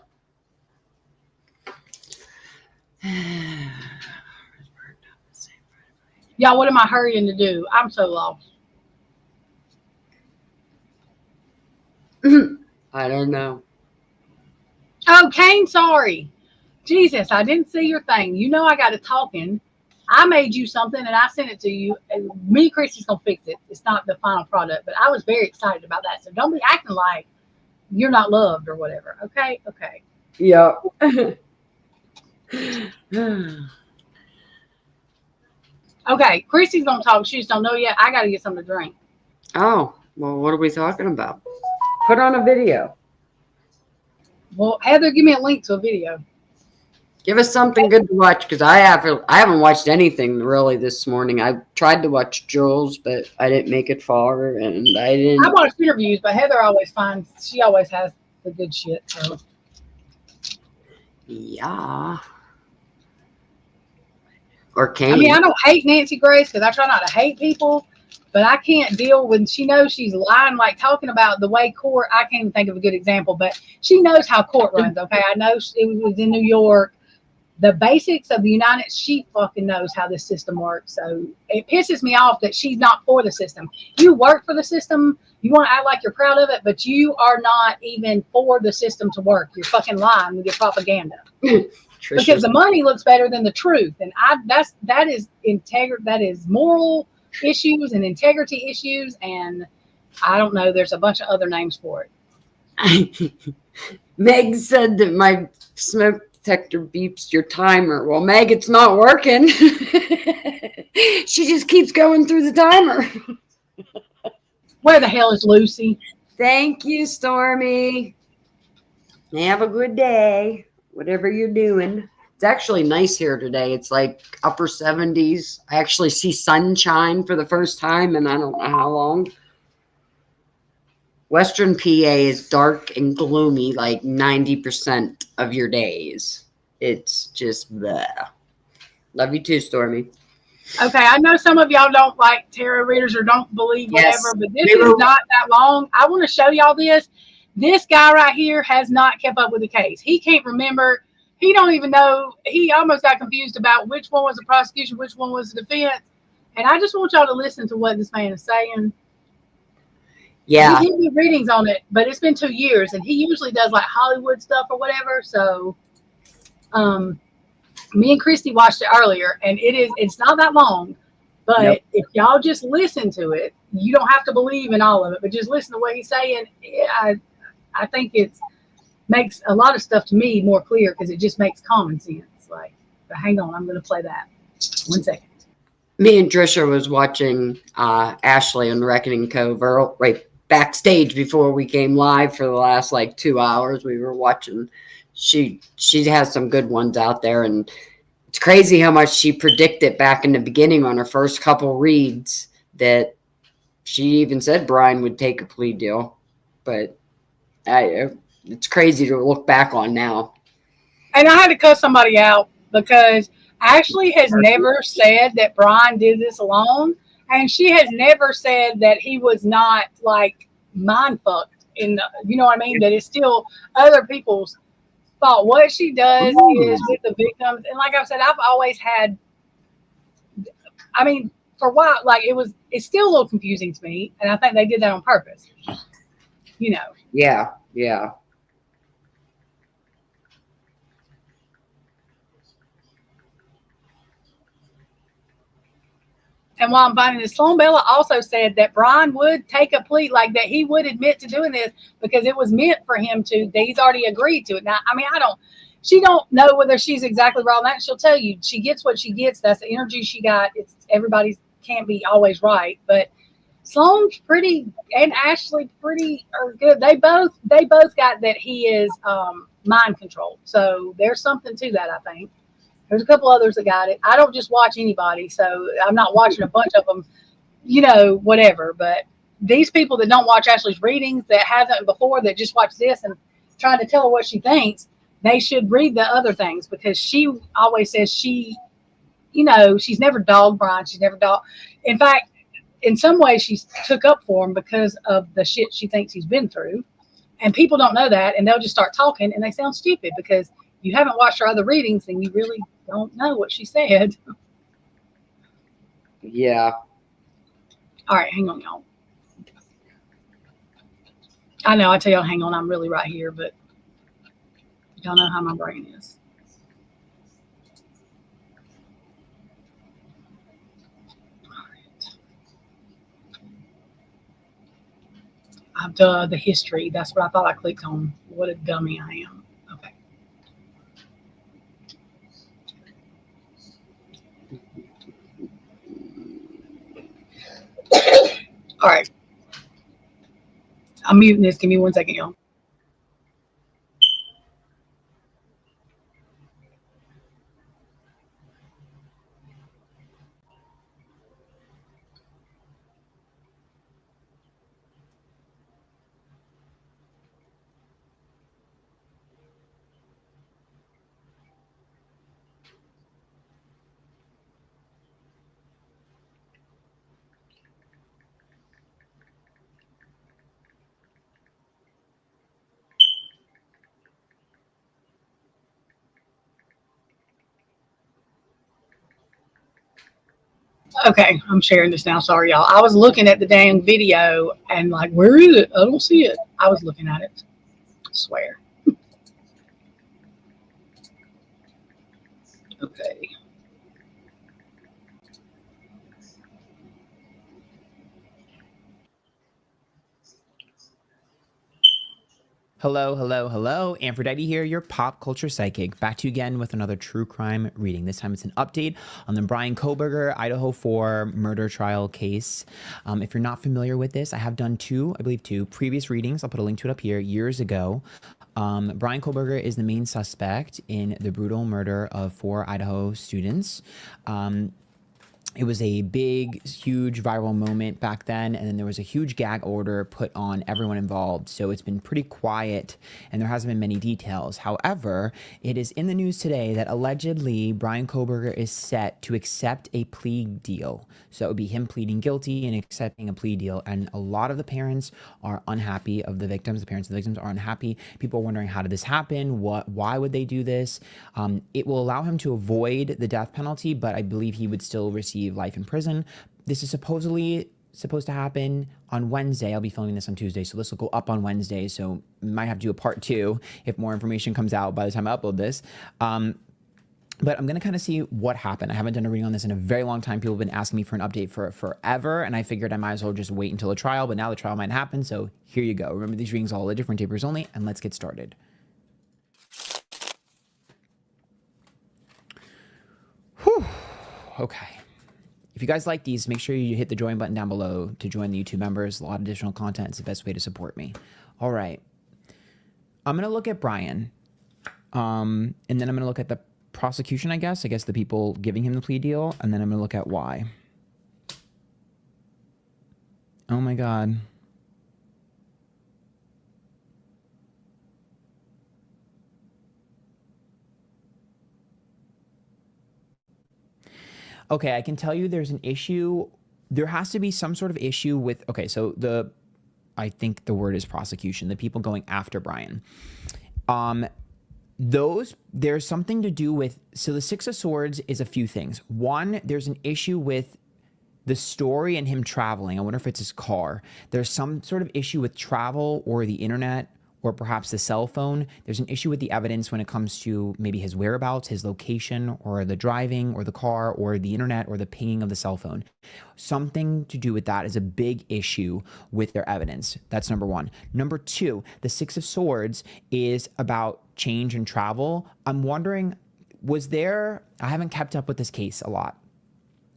Y'all, what am I hurrying to do? I'm so lost. I don't know. Oh, Kane, sorry. Jesus, I didn't see your thing. You know I got it talking. I made you something and I sent it to you. And me and Christy's gonna fix it. It's not the final product, but I was very excited about that. So don't be acting like you're not loved or whatever. Okay? Okay. Yeah. Okay. Christy's gonna talk. She just don't know yet. I gotta get something to drink. Oh, well, what are we talking about? Put on a video. Well, Heather, give me a link to a video. Give us something good to watch because I haven't watched anything really this morning. I tried to watch Jules, but I didn't make it far, and I didn't. I watched interviews, but Heather always finds she always has the good shit. So Yeah. Or Kane. I mean, I don't hate Nancy Grace because I try not to hate people, but I can't deal when she knows she's lying, like talking about the way court. I can't even think of a good example, but she knows how court runs. Okay, I know it was in New York. The basics of the United, she fucking knows how this system works. So it pisses me off that she's not for the system. You work for the system. You want to act like you're proud of it, but you are not even for the system to work. You're fucking lying with your propaganda. Because the money looks better than the truth. And that is moral issues and integrity issues. And I don't know, there's a bunch of other names for it. Meg said that my smoke detector beeps your timer. Well, Meg, it's not working. She just keeps going through the timer. Where the hell is Lucy? Thank you, Stormy. Have a good day, whatever you're doing. It's actually nice here today. It's like upper 70s. I actually see sunshine for the first time in I don't know how long. Western PA is dark and gloomy like 90% of your days. It's just bleh. Love you too, Stormy. Okay, I know some of y'all don't like tarot readers or don't believe whatever, Yes. but this is not that long. I want to show y'all this. This guy right here has not kept up with the case. He can't remember. He don't even know. He almost got confused about which one was the prosecution, which one was the defense. And I just want y'all to listen to what this man is saying. Yeah. He did do readings on it, but it's been 2 years, and he usually does like Hollywood stuff or whatever. So, me and Christy watched it earlier, and it's not that long, but if y'all just listen to it, you don't have to believe in all of it, but just listen to what he's saying. I think it makes a lot of stuff to me more clear because it just makes common sense. Like, but hang on, I'm going to play that. 1 second. Me and Trisha was watching Ashley on Reckoning Cove right backstage before we came live for the last like 2 hours. We were watching. She has some good ones out there, and it's crazy how much she predicted back in the beginning on her first couple reads that she even said Brian would take a plea deal. But it's crazy to look back on now. And I had to cut somebody out because Ashley has never said that Brian did this alone, and she has never said that he was not like mind fucked in the, you know what I mean? That it's still other people's fault. What she does is with the victims, and like I said, I've always had. I mean, for a while, like it's still a little confusing to me, and I think they did that on purpose. You know. Yeah. Yeah. And while I'm finding this, Sloan Bella also said that Brian would take a plea, like that he would admit to doing this because it was meant for him to. That he's already agreed to it. Now, I mean, she don't know whether she's exactly right on that. She'll tell you she gets what she gets. That's the energy she got. It's everybody can't be always right, but Sloan's pretty and Ashley pretty are good. They both got that he is mind controlled. So there's something to that, I think. There's a couple others that got it. I don't just watch anybody, so I'm not watching a bunch of them, you know, whatever. But these people that don't watch Ashley's readings, that haven't before, that just watch this and try to tell her what she thinks, they should read the other things, because she always says she's never dogged Brian. She's never dogged. In fact, in some ways, she's took up for him because of the shit she thinks he's been through. And people don't know that, and they'll just start talking, and they sound stupid because you haven't watched her other readings, and you really don't know what she said. Yeah. All right, hang on, y'all. I know I tell y'all, hang on, I'm really right here, but y'all know how my brain is. I've done the history. That's what I thought I clicked on. What a dummy I am. Okay. All right. I'm muting this. Give me 1 second, y'all. Okay, I'm sharing this now. Sorry, y'all. I was looking at the dang video and like, where is it? I don't see it. I was looking at it. I swear. Okay. Hello, hello, hello. Aphrodite here, your pop culture psychic. Back to you again with another true crime reading. This time it's an update on the Brian Koberger, Idaho 4 murder trial case. If you're not familiar with this, I have done two previous readings. I'll put a link to it up here years ago. Brian Koberger is the main suspect in the brutal murder of 4 Idaho students. It was a big, huge viral moment back then, and then there was a huge gag order put on everyone involved. So it's been pretty quiet, and there hasn't been many details. However, it is in the news today that allegedly Brian Koberger is set to accept a plea deal. So it would be him pleading guilty and accepting a plea deal. And a lot of the parents are unhappy of the victims. The parents of the victims are unhappy. People are wondering, how did this happen? Why would they do this? It will allow him to avoid the death penalty, but I believe he would still receive life in prison. This is supposedly supposed to happen on Wednesday. I'll be filming this on Tuesday, so this will go up on Wednesday. So might have to do a part 2 if more information comes out by the time I upload this. But I'm going to kind of see what happened. I haven't done a reading on this in a very long time. People have been asking me for an update for forever, and I figured I might as well just wait until the trial, but now the trial might happen, so here you go. Remember, these readings are all the different tapers only, and let's get started. Whew. Okay. If you guys like these, make sure you hit the join button down below to join the YouTube members. A lot of additional content is the best way to support me. All right. I'm going to look at Brian, and then I'm going to look at the prosecution, I guess the people giving him the plea deal, and then I'm going to look at why. Oh my God. Okay, I can tell you there's an issue. There has to be some sort of issue with, okay, so I think the word is prosecution, the people going after Brian. There's something to do with, so the 6 of Swords is a few things. One, there's an issue with the story and him traveling. I wonder if it's his car. There's some sort of issue with travel or the internet or perhaps the cell phone. There's an issue with the evidence when it comes to maybe his whereabouts, his location, or the driving, or the car, or the internet, or the pinging of the cell phone. Something to do with that is a big issue with their evidence. That's number one. Number two, the 6 of Swords is about change and travel. I'm wondering, I haven't kept up with this case a lot.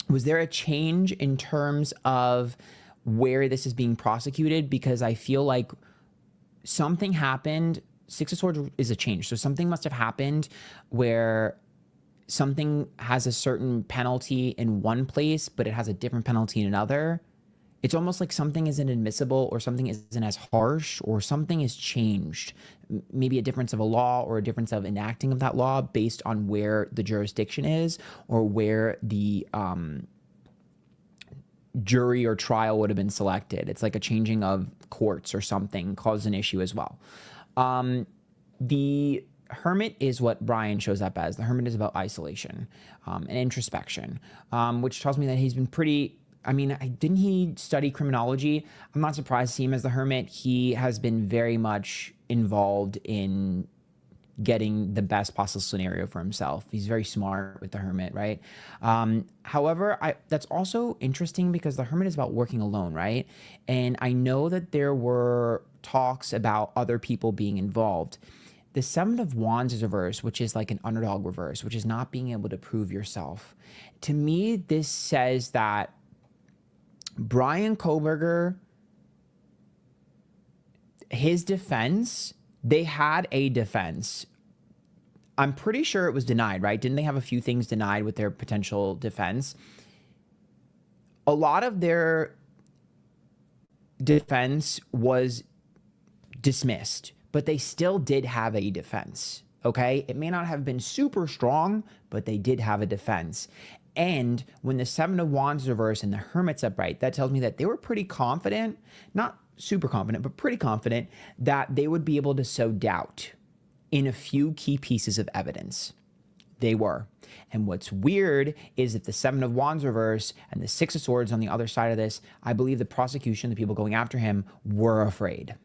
Was there a change in terms of where this is being prosecuted? Because I feel like something happened. 6 of Swords is a change. So something must have happened where something has a certain penalty in one place, but it has a different penalty in another. It's almost like something isn't admissible or something isn't as harsh or something has changed. Maybe a difference of a law or a difference of enacting of that law based on where the jurisdiction is or where the jury or trial would have been selected. It's like a changing of courts or something caused an issue as well. The Hermit is what Brian shows up as. The Hermit is about isolation and introspection, which tells me that he's been pretty... I mean, didn't he study criminology? I'm not surprised to see him as the Hermit. He has been very much involved in getting the best possible scenario for himself. He's very smart with the Hermit, right? However, that's also interesting because the Hermit is about working alone, right? And I know that there were talks about other people being involved. The Seven of Wands is reverse, which is like an underdog reverse, which is not being able to prove yourself. To me, this says that Brian Koberger, his defense, they had a defense. I'm pretty sure it was denied, right? Didn't they have a few things denied with their potential defense? A lot of their defense was dismissed, but they still did have a defense, okay? It may not have been super strong, but they did have a defense. And when the Seven of Wands is reversed and the Hermit's upright, that tells me that they were pretty confident, not super confident, but pretty confident that they would be able to sow doubt in a few key pieces of evidence. They were. And what's weird is that the Seven of Wands reverse and the Six of Swords on the other side of this, I believe the prosecution, the people going after him, were afraid.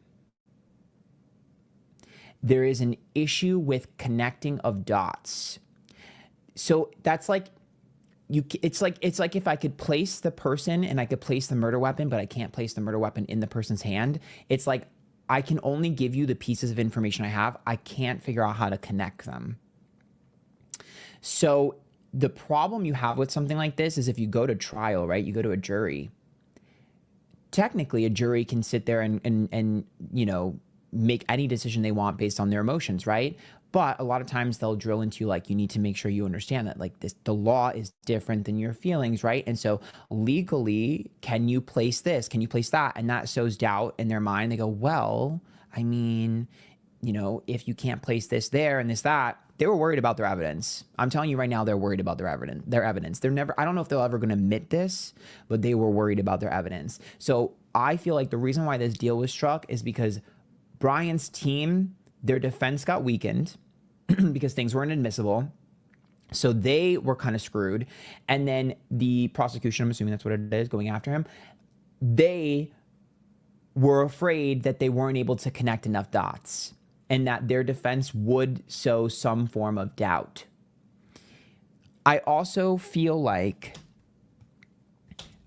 There is an issue with connecting of dots. So that's like, it's like if I could place the person and I could place the murder weapon, but I can't place the murder weapon in the person's hand. It's like, I can only give you the pieces of information I have. I can't figure out how to connect them. So the problem you have with something like this is if you go to trial, right? You go to a jury. Technically, a jury can sit there and you know, make any decision they want based on their emotions, right? But a lot of times they'll drill into like, you need to make sure you understand that like this, the law is different than your feelings, right? And so legally, can you place this? Can you place that? And that sows doubt in their mind. They go, well, I mean, you know, if you can't place this there and this, that, they were worried about their evidence. I'm telling you right now, they're worried about their evidence. They're never, I don't know if they're ever going to admit this, but they were worried about their evidence. So I feel like the reason why this deal was struck is because Brian's team, their defense got weakened because things weren't admissible. So they were kind of screwed. And then the prosecution, I'm assuming that's what it is, going after him, they were afraid that they weren't able to connect enough dots and that their defense would sow some form of doubt. I also feel like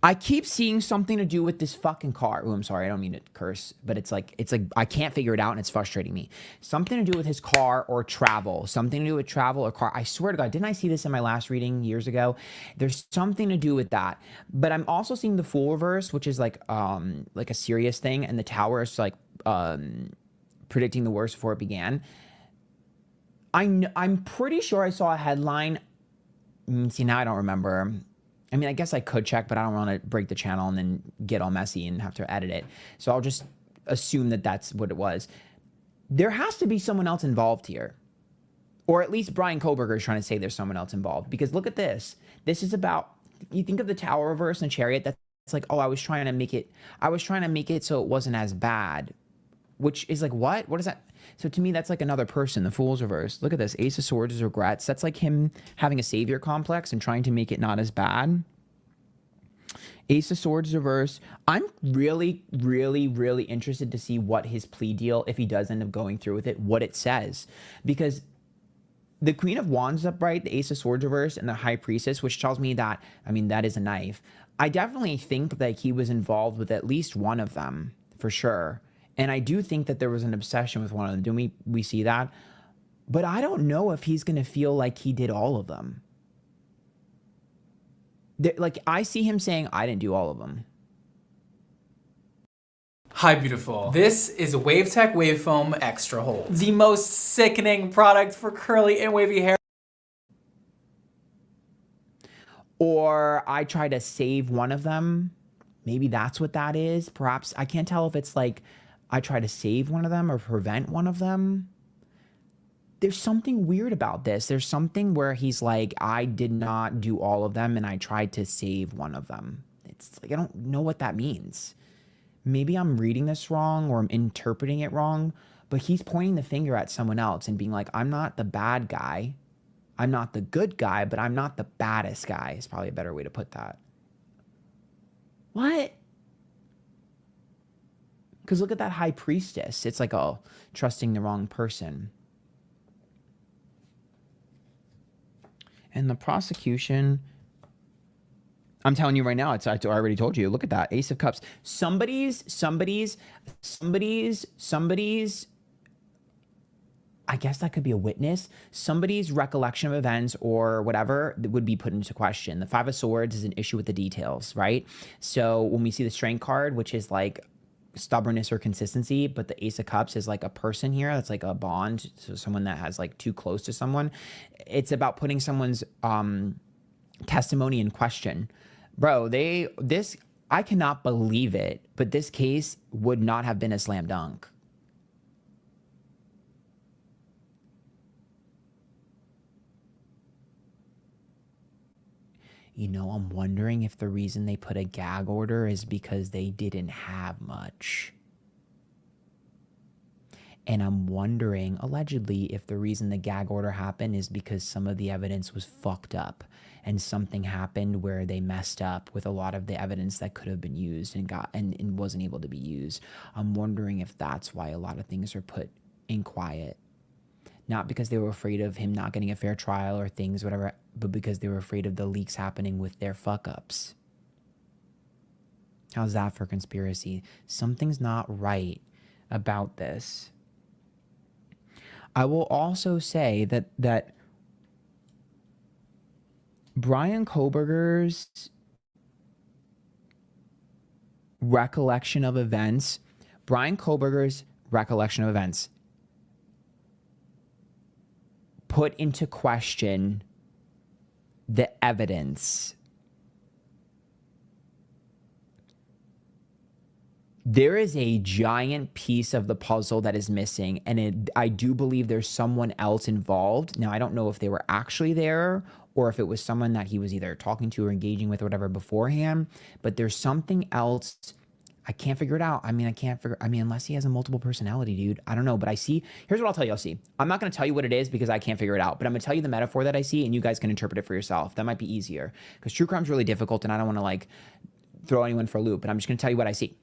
I keep seeing something to do with this fucking car. Oh, I'm sorry. I don't mean to curse, but it's like I can't figure it out and it's frustrating me. Something to do with his car or travel. Something to do with travel or car. I swear to God, didn't I see this in my last reading years ago? There's something to do with that. But I'm also seeing the Fool reverse, which is like a serious thing, and the Tower is like predicting the worst before it began. I'm pretty sure I saw a headline. See, now I don't remember. I mean, I guess I could check, but I don't want to break the channel and then get all messy and have to edit it. So I'll just assume that that's what it was. There has to be someone else involved here. Or at least Brian Koberger is trying to say there's someone else involved. Because look at this. This is about, you think of the Tower reverse and Chariot, that's like, oh, I was trying to make it so it wasn't as bad. Which is like, what? What is that? So to me, that's like another person. The Fool's reverse. Look at this. Ace of Swords is regrets. That's like him having a savior complex and trying to make it not as bad. Ace of Swords reverse. I'm really, really, really interested to see what his plea deal, if he does end up going through with it, what it says. Because the Queen of Wands upright, the Ace of Swords reverse, and the High Priestess, which tells me that, I mean, that is a knife. I definitely think that he was involved with at least one of them, for sure. And I do think that there was an obsession with one of them. Do we see that? But I don't know if he's going to feel like he did all of them. Like, I see him saying, I didn't do all of them. Hi, beautiful. This is WaveTech Wavefoam Extra Hold, the most sickening product for curly and wavy hair. Or I try to save one of them. Maybe that's what that is. Perhaps I can't tell if it's like I try to save one of them or prevent one of them. There's something weird about this. There's something where he's like, I did not do all of them and I tried to save one of them. It's like, I don't know what that means. Maybe I'm reading this wrong or I'm interpreting it wrong, but he's pointing the finger at someone else and being like, I'm not the bad guy. I'm not the good guy, but I'm not the baddest guy is probably a better way to put that. What? Because look at that high priestess. It's like, oh, trusting the wrong person. And the prosecution, I'm telling you right now, I already told you. Look at that. Ace of Cups. Somebody's, I guess that could be a witness. Somebody's recollection of events or whatever would be put into question. The Five of Swords is an issue with the details, right? So when we see the Strength card, which is like stubbornness or consistency, but the Ace of Cups is like a person here. That's like a bond. So someone that has like too close to someone. It's about putting someone's testimony in question. Bro, I cannot believe it, but this case would not have been a slam dunk. You know, I'm wondering if the reason they put a gag order is because they didn't have much. And I'm wondering, allegedly, if the reason the gag order happened is because some of the evidence was fucked up and something happened where they messed up with a lot of the evidence that could have been used and wasn't able to be used. I'm wondering if that's why a lot of things are put in quiet. Not because they were afraid of him not getting a fair trial or things, whatever, but because they were afraid of the leaks happening with their fuck-ups. How's that for conspiracy? Something's not right about this. I will also say that Bryan Kohberger's recollection of events put into question the evidence. There is a giant piece of the puzzle that is missing, and I do believe there's someone else involved. Now, I don't know if they were actually there or if it was someone that he was either talking to or engaging with or whatever beforehand, but there's something else. I can't figure it out. Unless he has a multiple personality, dude. I don't know, but here's what I'll tell you I'll see. I'm not going to tell you what it is because I can't figure it out, but I'm going to tell you the metaphor that I see and you guys can interpret it for yourself. That might be easier because true crime's really difficult and I don't want to like throw anyone for a loop, but I'm just going to tell you what I see.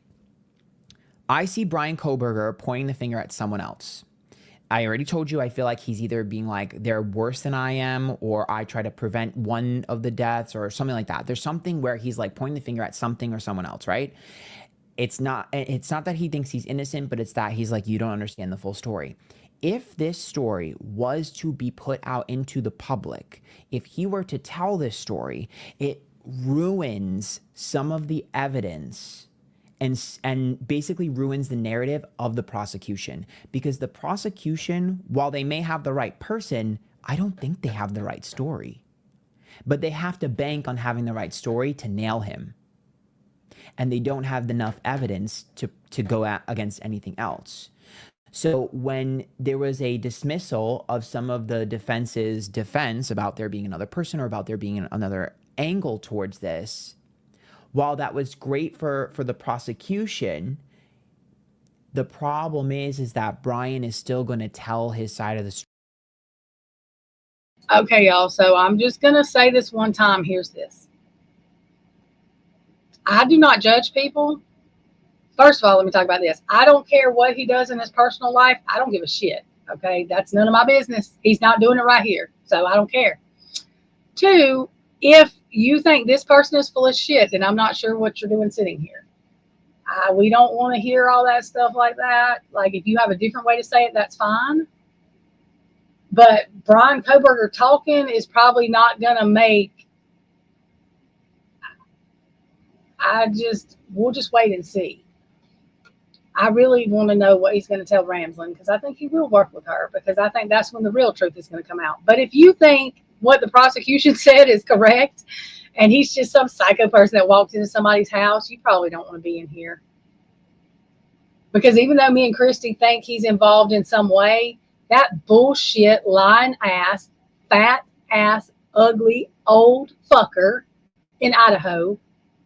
I see Bryan Kohberger pointing the finger at someone else. I already told you I feel like he's either being like, they're worse than I am, or I try to prevent one of the deaths or something like that. There's something where he's like pointing the finger at something or someone else, right? It's not that he thinks he's innocent, but it's that he's like, you don't understand the full story. If this story was to be put out into the public, if he were to tell this story, it ruins some of the evidence and basically ruins the narrative of the prosecution. Because the prosecution, while they may have the right person, I don't think they have the right story. But they have to bank on having the right story to nail him. And they don't have enough evidence to go against anything else. So when there was a dismissal of some of the defense's defense about there being another person or about there being another angle towards this, while that was great for the prosecution, the problem is that Bryan is still going to tell his side of the story. Okay, y'all. So I'm just going to say this one time. Here's this. I do not judge people. First of all, let me talk about this. I don't care what he does in his personal life. I don't give a shit. Okay. That's none of my business. He's not doing it right here. So I don't care. Two, if you think this person is full of shit, then I'm not sure what you're doing sitting here. We don't want to hear all that stuff like that. Like, if you have a different way to say it, that's fine. But Bryan Kohberger talking is probably not going to make. We'll just wait and see. I really want to know what he's going to tell Ramsland, because I think he will work with her, because I think that's when the real truth is going to come out. But if you think what the prosecution said is correct and he's just some psycho person that walked into somebody's house, you probably don't want to be in here. Because even though me and Christy think he's involved in some way, that bullshit, lying ass, fat ass, ugly, old fucker in Idaho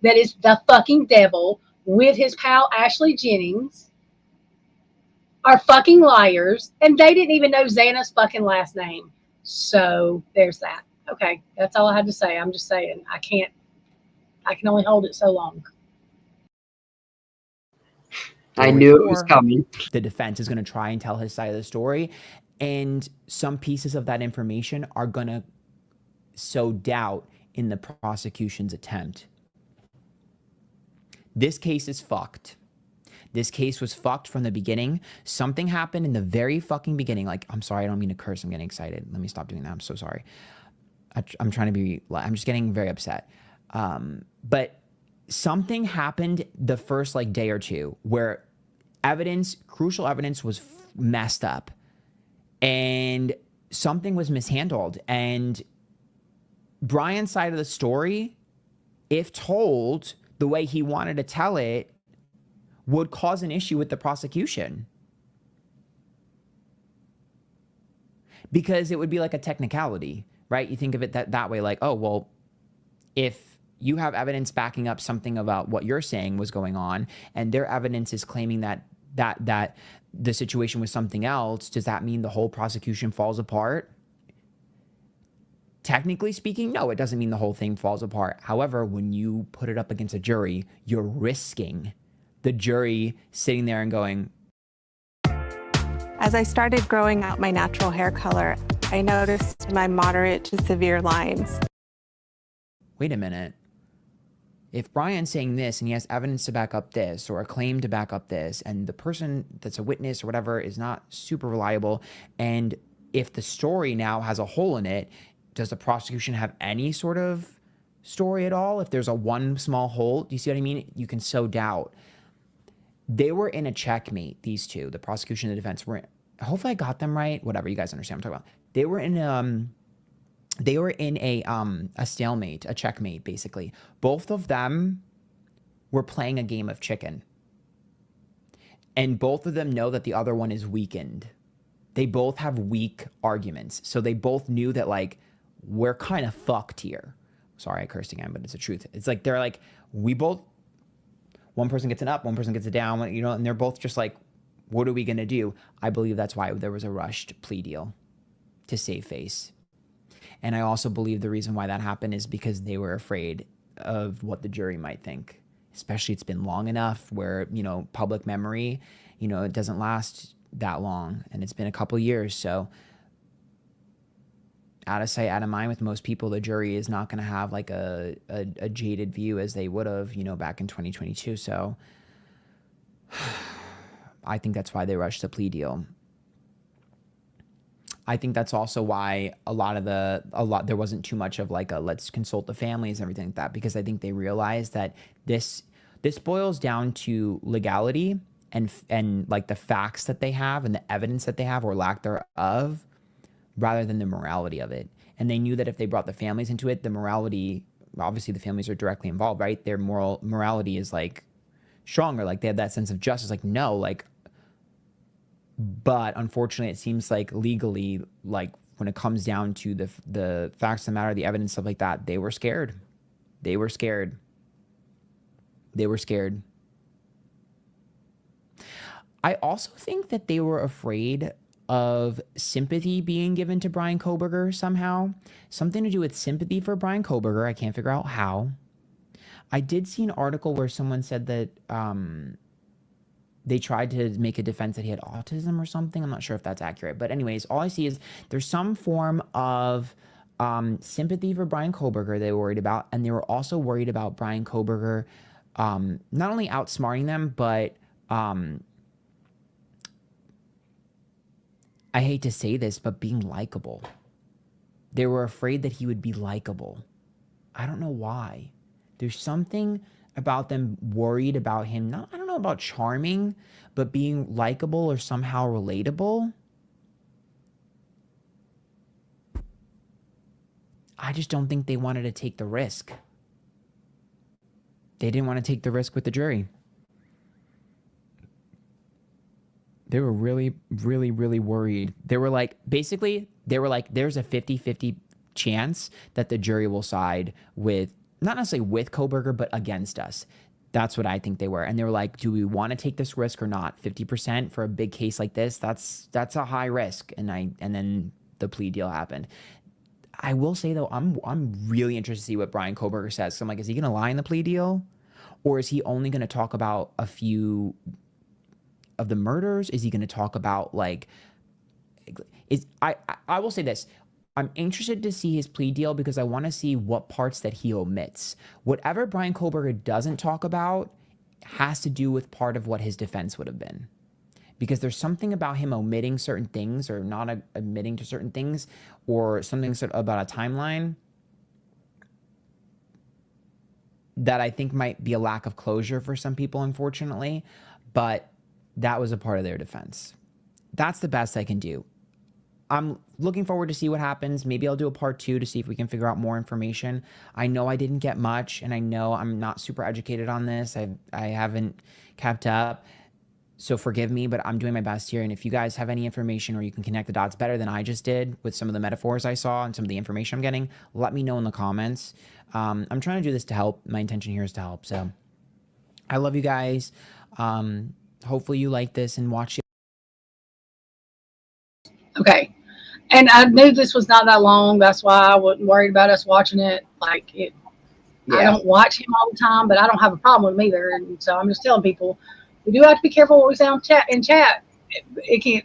that is the fucking devil with his pal Ashley Jennings are fucking liars, and they didn't even know Xana's fucking last name. So there's that. Okay, that's all I had to say. I'm just saying I can only hold it so long. I knew it was coming. The defense is going to try and tell his side of the story, and some pieces of that information are going to sow doubt in the prosecution's attempt. This case is fucked. This case was fucked from the beginning. Something happened in the very fucking beginning. Like, I'm sorry, I don't mean to curse. I'm getting excited. Let me stop doing that. I'm so sorry. I'm trying to be, I'm just getting very upset. But something happened the first like day or two where evidence, crucial evidence was messed up and something was mishandled. And Brian's side of the story, if told the way he wanted to tell it, would cause an issue with the prosecution. Because it would be like a technicality, right? You think of it that way, like, oh, well, if you have evidence backing up something about what you're saying was going on, and their evidence is claiming that the situation was something else, does that mean the whole prosecution falls apart? Technically speaking, no, it doesn't mean the whole thing falls apart. However, when you put it up against a jury, you're risking the jury sitting there and going. As I started growing out my natural hair color, I noticed my moderate to severe lines. Wait a minute. If Brian's saying this and he has evidence to back up this or a claim to back up this, and the person that's a witness or whatever is not super reliable, and if the story now has a hole in it, does the prosecution have any sort of story at all? If there's a one small hole, do you see what I mean? You can sow doubt. They were in a checkmate, these two, the prosecution and the defense were in, hopefully I got them right. Whatever, you guys understand what I'm talking about. They were in a stalemate, a checkmate, basically. Both of them were playing a game of chicken. And both of them know that the other one is weakened. They both have weak arguments. So they both knew that, like, we're kind of fucked here. Sorry, I cursed again, but it's the truth. It's like, they're like, we both, one person gets an up, one person gets a down, you know, and they're both just like, what are we going to do? I believe that's why there was a rushed plea deal to save face. And I also believe the reason why that happened is because they were afraid of what the jury might think. Especially it's been long enough where, you know, public memory, you know, it doesn't last that long. And it's been a couple years. So out of sight, out of mind with most people, the jury is not going to have like a jaded view as they would have, you know, back in 2022. So I think that's why they rushed the plea deal. I think that's also why there wasn't too much of like a let's consult the families and everything like that, because I think they realized that this boils down to legality and like the facts that they have and the evidence that they have or lack thereof, rather than the morality of it. And they knew that if they brought the families into it, the morality, obviously the families are directly involved, right? Their morality is like stronger, like they have that sense of justice, like no, like. But unfortunately, it seems like legally, like when it comes down to the facts of the matter, the evidence, stuff like that, they were scared. They were scared. They were scared. I also think that they were afraid of sympathy being given to Brian Kohberger somehow. Something to do with sympathy for Brian Kohberger. I can't figure out how. I did see an article where someone said that they tried to make a defense that he had autism or something. I'm not sure if that's accurate. But anyways, all I see is there's some form of sympathy for Brian Kohberger they were worried about. And they were also worried about Brian Kohberger not only outsmarting them, but I hate to say this, but being likable. They were afraid that he would be likable. I don't know why. There's something about them worried about him. I don't know about charming, but being likable or somehow relatable. I just don't think they wanted to take the risk. they didn't want to take the risk with the jury. They were really, really, really worried. They were like, there's a 50-50 chance that the jury will side with, not necessarily with Kohberger, but against us. That's what I think they were. And they were like, do we want to take this risk or not? 50% for a big case like this, that's a high risk. And then the plea deal happened. I will say though, I'm really interested to see what Bryan Kohberger says. So I'm like, is he going to lie in the plea deal? Or is he only going to talk about a few of the murders? Is he going to talk about like, I will say this. I'm interested to see his plea deal because I want to see what parts that he omits. Whatever Bryan Kohberger doesn't talk about has to do with part of what his defense would have been. Because there's something about him omitting certain things or not admitting to certain things or something about a timeline that I think might be a lack of closure for some people, unfortunately. But that was a part of their defense. That's the best I can do. I'm looking forward to see what happens. Maybe I'll do a part 2 to see if we can figure out more information. I know I didn't get much, and I know I'm not super educated on this. I haven't kept up, so forgive me, but I'm doing my best here. And if you guys have any information or you can connect the dots better than I just did with some of the metaphors I saw and some of the information I'm getting, let me know in the comments. I'm trying to do this to help. My intention here is to help. So I love you guys. Hopefully you like this and watch it. Okay. And I knew this was not that long. That's why I wasn't worried about us watching it. Like it, yeah. I don't watch him all the time, but I don't have a problem with him either. And so I'm just telling people, we do have to be careful what we say on chat. In chat, it can't.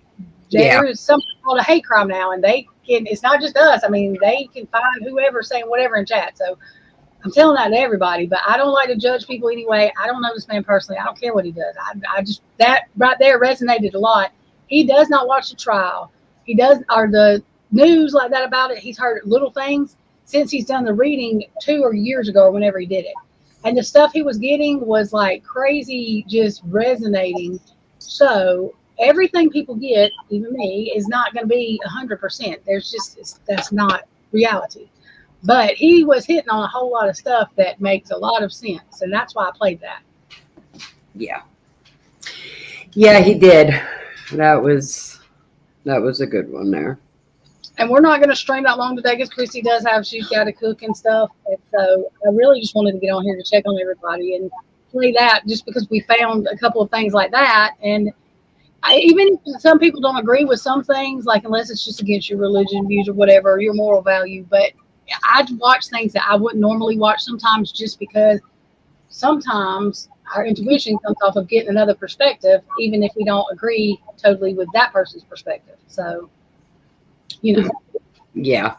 There is something called a hate crime now, and they can. It's not just us. I mean, they can find whoever saying whatever in chat. So I'm telling that to everybody. But I don't like to judge people anyway. I don't know this man personally. I don't care what he does. I just that right there resonated a lot. He does not watch the trial. He does, or the news like that about it. He's heard little things since he's done the reading 2 years ago or whenever he did it. And the stuff he was getting was like crazy, just resonating. So everything people get, even me, is not going to be 100%. There's just, that's not reality. But he was hitting on a whole lot of stuff that makes a lot of sense. And that's why I played that. Yeah. Yeah, he did. That was a good one there. And we're not going to stream that long today because Christy she's got to cook and stuff. And so I really just wanted to get on here to check on everybody and play that just because we found a couple of things like that. And even some people don't agree with some things, like unless it's just against your religion views or whatever, your moral value. But I watch things that I wouldn't normally watch sometimes just because sometimes our intuition comes off of getting another perspective, even if we don't agree totally with that person's perspective. So, you know. Yeah.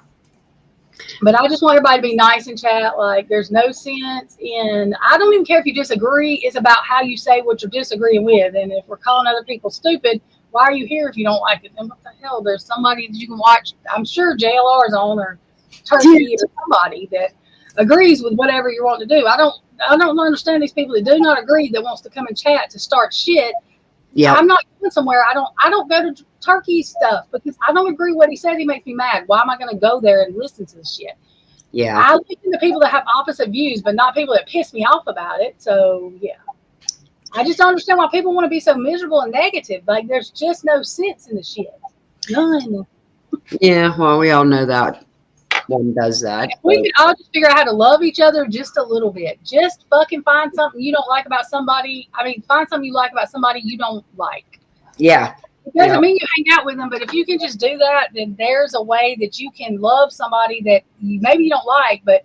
But I just want everybody to be nice in chat. Like, there's no sense in, I don't even care if you disagree. It's about how you say what you're disagreeing with. And if we're calling other people stupid, why are you here if you don't like it? And what the hell? There's somebody that you can watch. I'm sure JLR's on, or Turkey, or somebody that agrees with whatever you want to do. I don't understand these people that do not agree that wants to come and chat to start shit. Yeah, I'm not going somewhere. I don't go to Turkey stuff because I don't agree with what he says. He makes me mad. Why am I going to go there and listen to this shit? Yeah, I listen to people that have opposite views, but not people that piss me off about it. So yeah, I just don't understand why people want to be so miserable and negative. Like, there's just no sense in the shit. None. Yeah, well, we all know that one does that. We could all just figure out how to love each other just a little bit. Just fucking find something you don't like about somebody. I mean, find something you like about somebody you don't like. Yeah. It doesn't mean you hang out with them, but if you can just do that, then there's a way that you can love somebody that maybe you don't like, but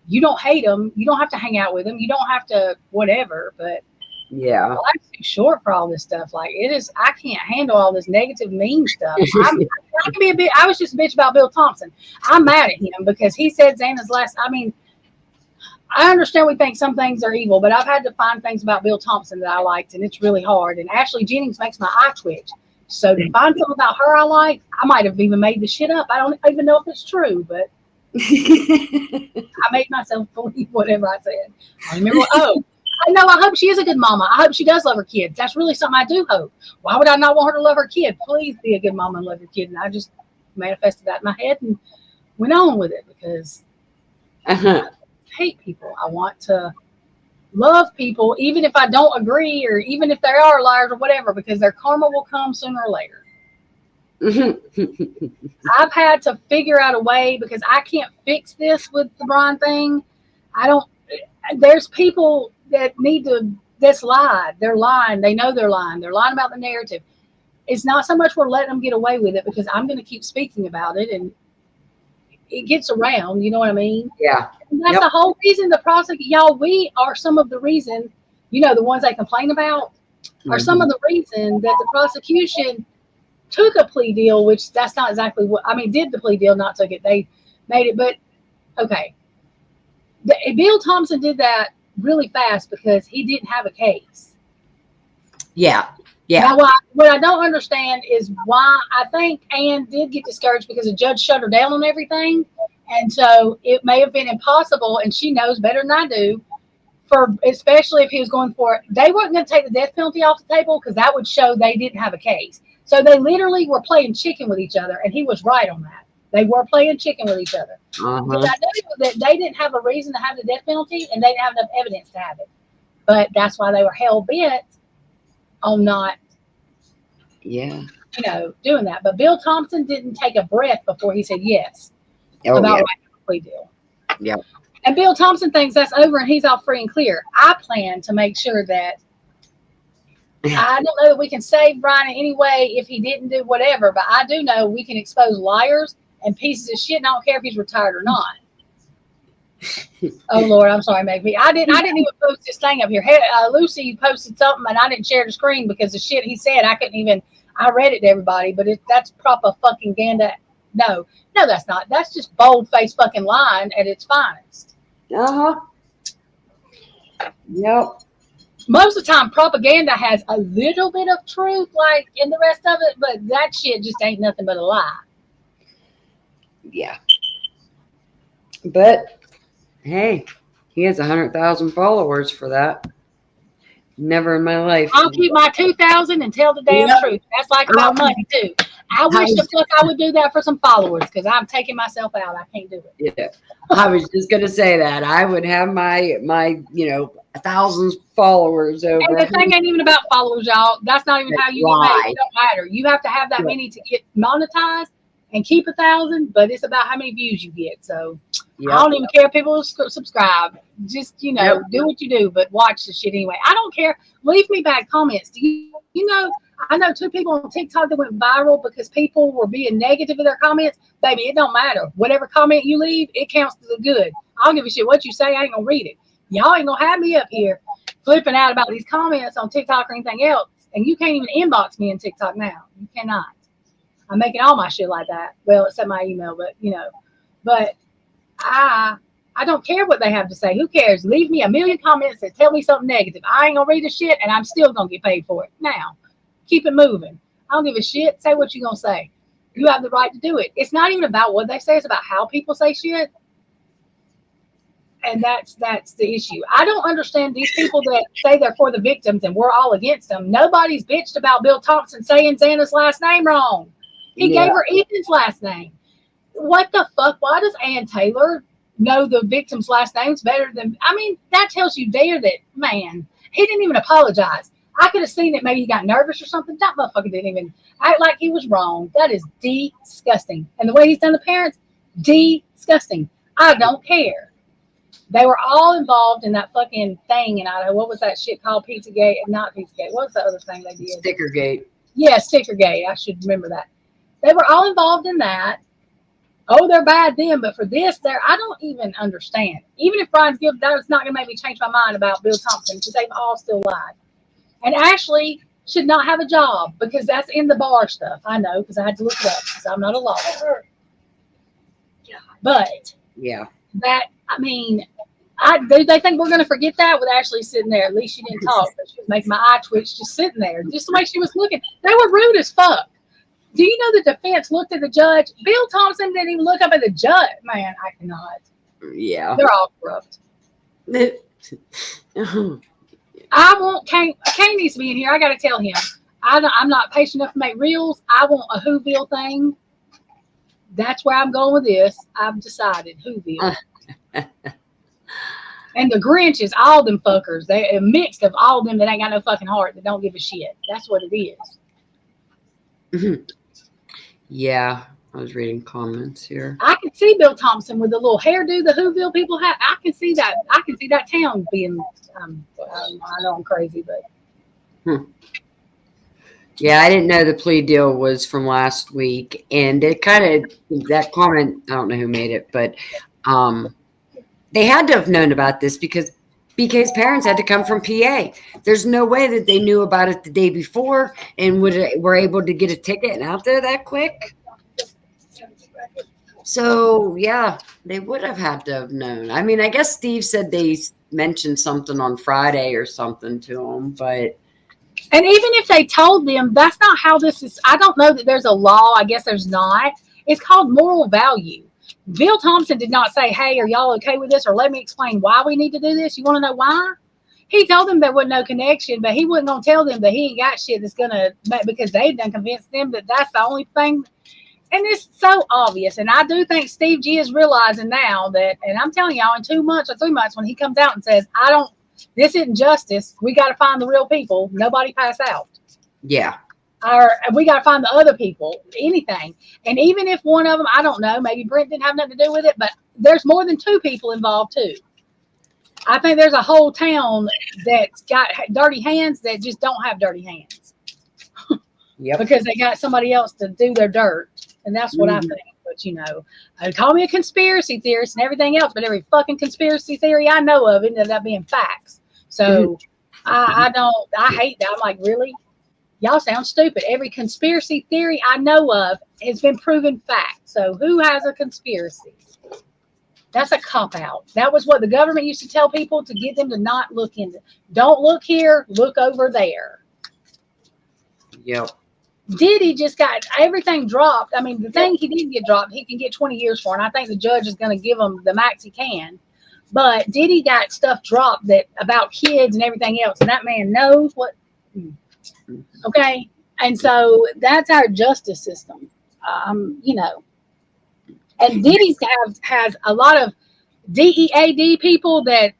you don't hate them. You don't have to hang out with them. You don't have to whatever, but yeah, life's too short for all this stuff. Like, it is, I can't handle all this negative, mean stuff. I was just a bitch about Bill Thompson. I'm mad at him because he said Xana's last. I mean, I understand we think some things are evil, but I've had to find things about Bill Thompson that I liked, and it's really hard. And Ashley Jennings makes my eye twitch. So to find something about her I like, I might have even made the shit up. I don't even know if it's true, but I made myself believe whatever I said. I remember. I hope she is a good mama. I hope she does love her kids. That's really something I do hope. Why would I not want her to love her kid? Please be a good mama and love your kid. And I just manifested that in my head and went on with it because I hate people. I want to love people, even if I don't agree, or even if they are liars or whatever, because their karma will come sooner or later. I've had to figure out a way, because I can't fix this with the Brian thing. There's people that that's lied. They're lying. They know they're lying. They're lying about the narrative. It's not so much we're letting them get away with it, because I'm going to keep speaking about it, and it gets around. You know what I mean? Yeah. And that's the whole reason the y'all, we are some of the reason, the ones they complain about are some of the reason that the prosecution took a plea deal, which that's not exactly did the plea deal, not took it. They made it, but okay. Bill Thompson did that really fast because he didn't have a case. Yeah. Yeah. Now, what I don't understand is why I think Anne did get discouraged, because the judge shut her down on everything. And so it may have been impossible, and she knows better than I do, especially if he was going for it. They weren't going to take the death penalty off the table, because that would show they didn't have a case. So they literally were playing chicken with each other, and he was right on that. They were playing chicken with each other. But I know that they didn't have a reason to have the death penalty, and they didn't have enough evidence to have it. But that's why they were hell bent on not, doing that. But Bill Thompson didn't take a breath before he said yes about writing a plea deal. Yeah. And Bill Thompson thinks that's over and he's all free and clear. I plan to make sure that I don't know that we can save Brian in any way if he didn't do whatever, but I do know we can expose liars and pieces of shit, and I don't care if he's retired or not. Oh Lord, I'm sorry, Meg. I didn't even post this thing up here. Lucy posted something and I didn't share the screen because the shit he said I read it to everybody, but that's proper fucking ganda. No, that's not. That's just bold faced fucking lying at its finest. Yep. Most of the time, propaganda has a little bit of truth, like in the rest of it, but that shit just ain't nothing but a lie. Yeah. But hey, he has 100,000 followers for that. Never in my life. I'll keep my 2,000 and tell the damn truth. That's like about money too. I wish the fuck I would do that for some followers, because I'm taking myself out. I can't do it. Yeah, I was just gonna say that I would have my 1,000 followers over. And the thing ain't even about followers, y'all. That's not even how you get paid. It don't matter. You have to have that many to get monetized and keep 1,000, but it's about how many views you get. So I don't even care if people subscribe. Just do what you do, but watch the shit anyway. I don't care. Leave me bad comments. Do you know? I know 2 people on TikTok that went viral because people were being negative in their comments. Baby, it don't matter. Whatever comment you leave, it counts as a good. I don't give a shit what you say. I ain't gonna read it. Y'all ain't gonna have me up here flipping out about these comments on TikTok or anything else. And you can't even inbox me in TikTok now. You cannot. I'm making all my shit like that. Well, except my email, but I don't care what they have to say. Who cares? Leave me a million comments that tell me something negative. I ain't gonna read the shit, and I'm still gonna get paid for it. Now, keep it moving. I don't give a shit. Say what you're gonna say. You have the right to do it. It's not even about what they say. It's about how people say shit. And that's the issue. I don't understand these people that say they're for the victims and we're all against them. Nobody's bitched about Bill Thompson saying Xana's last name wrong. He gave her Ethan's last name. What the fuck? Why does Ann Taylor know the victim's last names better than? That tells you there that, man, he didn't even apologize. I could have seen that maybe he got nervous or something. That motherfucker didn't even act like he was wrong. That is disgusting. And the way he's done the parents, disgusting. I don't care. They were all involved in that fucking thing in Idaho. What was that shit called? Pizzagate? Not Pizzagate. What was the other thing they did? Stickergate. Yeah, Stickergate. I should remember that. They were all involved in that. Oh, they're bad then, but for this, I don't even understand. Even if Brian's guilty, that's not going to make me change my mind about Bill Thompson, because they've all still lied. And Ashley should not have a job, because that's in the bar stuff. I know, because I had to look it up, because I'm not a lawyer. But they think we're going to forget that with Ashley sitting there. At least she didn't talk, but she was making my eye twitch just sitting there. Just the way she was looking. They were rude as fuck. Do you know the defense looked at the judge? Bill Thompson didn't even look up at the judge. Man, I cannot. Yeah. They're all corrupt. Kane needs to be in here. I got to tell him. I'm not patient enough to make reels. I want a Whoville thing. That's where I'm going with this. I've decided Whoville. And the Grinch is all them fuckers. They a mix of all them that ain't got no fucking heart, that don't give a shit. That's what it is. Yeah, I was reading comments here. I can see Bill Thompson with the little hairdo the Whoville people have. I can see that. I can see that town being. I know I'm crazy, but. Yeah, I didn't know the plea deal was from last week, and it kind of that comment. I don't know who made it, but they had to have known about this because BK's parents had to come from PA. There's no way that they knew about it the day before and were able to get a ticket out there that quick. So yeah, they would have had to have known. I mean, I guess Steve said they mentioned something on Friday or something to him, but. And even if they told them, that's not how this is. I don't know that there's a law. I guess there's not. It's called moral value. Bill Thompson did not say, hey, are y'all okay with this? Or let me explain why we need to do this. You want to know why? He told them there wasn't no connection, but he wasn't going to tell them that he ain't got shit that's going to, because they done convinced them that that's the only thing. And it's so obvious. And I do think Steve G is realizing now that, and I'm telling y'all, in 2 months or 3 months, when he comes out and says, this isn't justice. We got to find the real people. Nobody pass out. Yeah. Or we got to find the other people. Anything. And even if one of them, I don't know, maybe Brent didn't have nothing to do with it, but there's more than 2 people involved too. I think there's a whole town that's got dirty hands that just don't have dirty hands. Yep. Because they got somebody else to do their dirt. And that's what I think. But, you know, call me a conspiracy theorist and everything else, but every fucking conspiracy theory I know of ended up being facts. So I hate that. I'm like, really? Y'all sound stupid. Every conspiracy theory I know of has been proven fact. So who has a conspiracy? That's a cop-out. That was what the government used to tell people to get them to not look into. Don't look here, look over there. Yep. Diddy just got everything dropped. I mean, the thing he did get dropped, he can get 20 years for, and I think the judge is going to give him the max he can. But Diddy got stuff dropped that about kids and everything else, and that man knows what. Okay, and so that's our justice system, you know. And Diddy has a lot of DEAD people that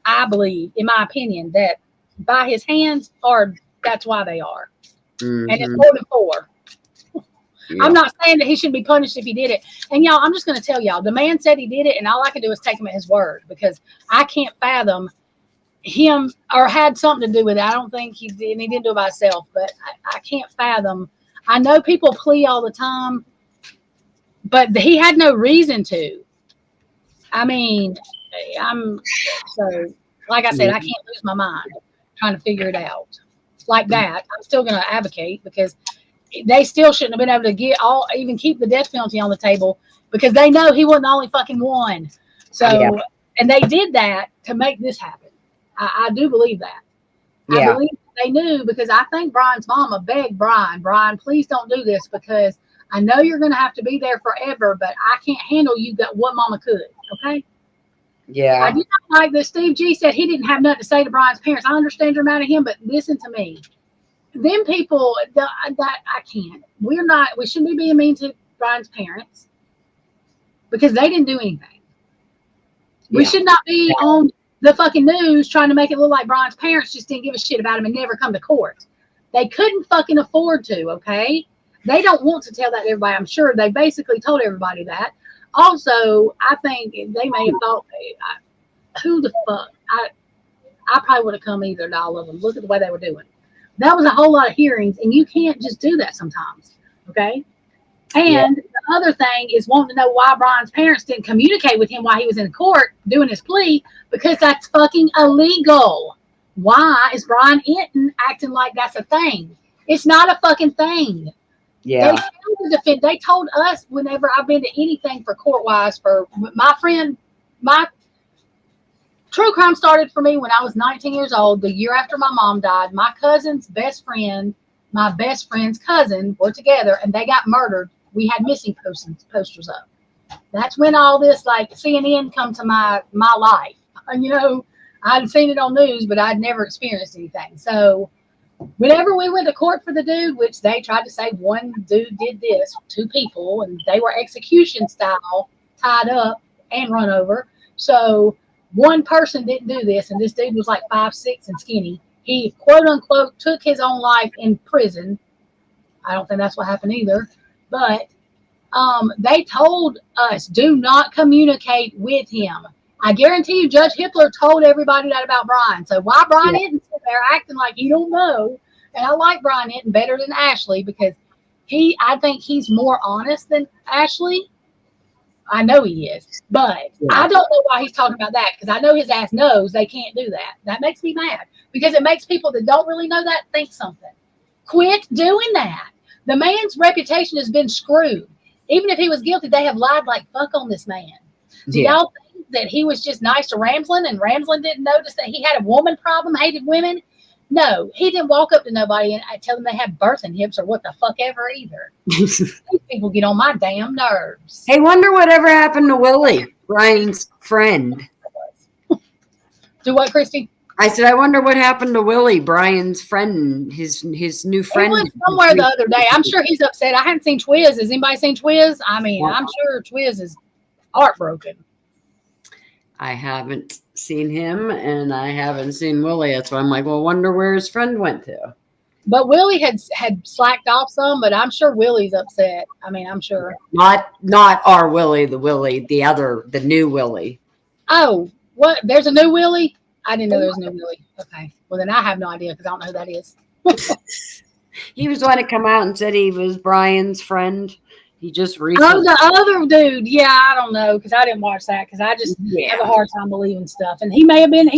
I believe, in my opinion, that by his hands that's why they are. And it's more than 4. Yeah. I'm not saying that he shouldn't be punished if he did it. And y'all, I'm just going to tell y'all, the man said he did it, and all I can do is take him at his word, because I can't fathom him or had something to do with it. I don't think he did, and he didn't do it by himself, but I can't fathom. I know people plea all the time, but he had no reason to. I mean, like I said, I can't lose my mind trying to figure it out. Like that, I'm still going to advocate, because they still shouldn't have been able to even keep the death penalty on the table, because they know he wasn't the only fucking one. So, and they did that to make this happen. I do believe that. Yeah. I believe they knew, because I think Brian's mama begged Brian, please don't do this, because I know you're going to have to be there forever, but I can't handle you got what mama could. Okay. Yeah. I do not like that Steve G said he didn't have nothing to say to Brian's parents. I understand you're mad at him, but listen to me. Them people that I can't. We shouldn't be being mean to Brian's parents, because they didn't do anything. Yeah. We should not be on the fucking news trying to make it look like Brian's parents just didn't give a shit about him and never come to court. They couldn't fucking afford to, okay? They don't want to tell that to everybody. I'm sure they basically told everybody that. Also, I think they may have thought, who the fuck? I probably would have come either to all of them. Look at the way they were doing. That was a whole lot of hearings, and you can't just do that sometimes, okay? And the other thing is wanting to know why Brian's parents didn't communicate with him while he was in court doing his plea, because that's fucking illegal. Why is Brian Enton acting like that's a thing? It's not a fucking thing. Yeah. They told us whenever I've been to anything for court-wise, for my friend, my true crime started for me when I was 19 years old, the year after my mom died. My cousin's best friend, my best friend's cousin were together, and they got murdered. We had missing posters up. That's when all this, like, CNN come to my life. And, you know, I'd seen it on news, but I'd never experienced anything. So whenever we went to court for the dude, which they tried to say one dude did this, 2 people, and they were execution style, tied up and run over. So one person didn't do this, and this dude was like 5'6" and skinny. He quote unquote took his own life in prison. I don't think that's what happened either. But they told us, do not communicate with him. I guarantee you, Judge Hippler told everybody that about Brian. So why Brian isn't there acting like he don't know? And I like Brian Hinton better than Ashley because I think he's more honest than Ashley. I know he is, but I don't know why he's talking about that because I know his ass knows they can't do that. That makes me mad because it makes people that don't really know that think something. Quit doing that. The man's reputation has been screwed. Even if he was guilty, they have lied like fuck on this man. Do y'all think that he was just nice to Ramslin and Ramslin didn't notice that he had a woman problem, hated women? No, he didn't walk up to nobody and tell them they had birthing hips or what the fuck ever either. These people get on my damn nerves. Hey, wonder whatever happened to Willie, Brian's friend. Do what, Christy? I said, I wonder what happened to Willie, Brian's friend, his new friend. He was somewhere the other day. I'm sure he's upset. I haven't seen Twiz. Has anybody seen Twiz? I mean, I'm sure Twiz is heartbroken. I haven't seen him, and I haven't seen Willie. That's why I'm like, well, wonder where his friend went to. But Willie had slacked off some, but I'm sure Willie's upset. I mean, I'm sure. Not our Willie, the new Willie. Oh, what? There's a new Willie? I didn't know there was a new Willie. Okay. Well, then I have no idea because I don't know who that is. He was the one to come out and said he was Brian's friend. He just recently. Oh, the other dude. Yeah, I don't know because I didn't watch that because I just have a hard time believing stuff. And he may have been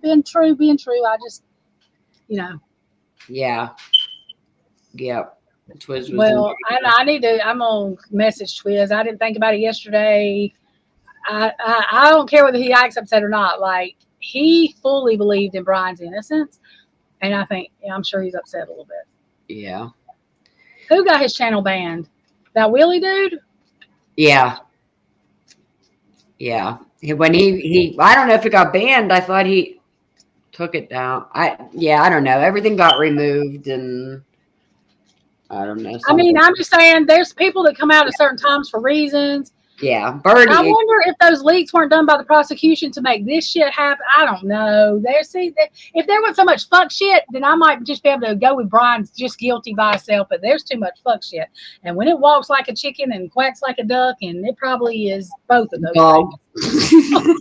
being true. I just, Yeah. Yep. Twiz was well, I'm going to message Twiz. I didn't think about it yesterday. I don't care whether he acts upset or not. Like, he fully believed in Brian's innocence. And I'm sure he's upset a little bit. Yeah. Who got his channel banned? That Willie dude? Yeah. Yeah. When he I don't know if it got banned. I thought he took it down. I don't know. Everything got removed and I don't know. I mean, I'm just saying there's people that come out at certain times for reasons. Yeah. Birdie. I wonder if those leaks weren't done by the prosecution to make this shit happen. I don't know. If there was so much fuck shit, then I might just be able to go with Brian's just guilty by itself. But there's too much fuck shit. And when it walks like a chicken and quacks like a duck, and it probably is both of those things.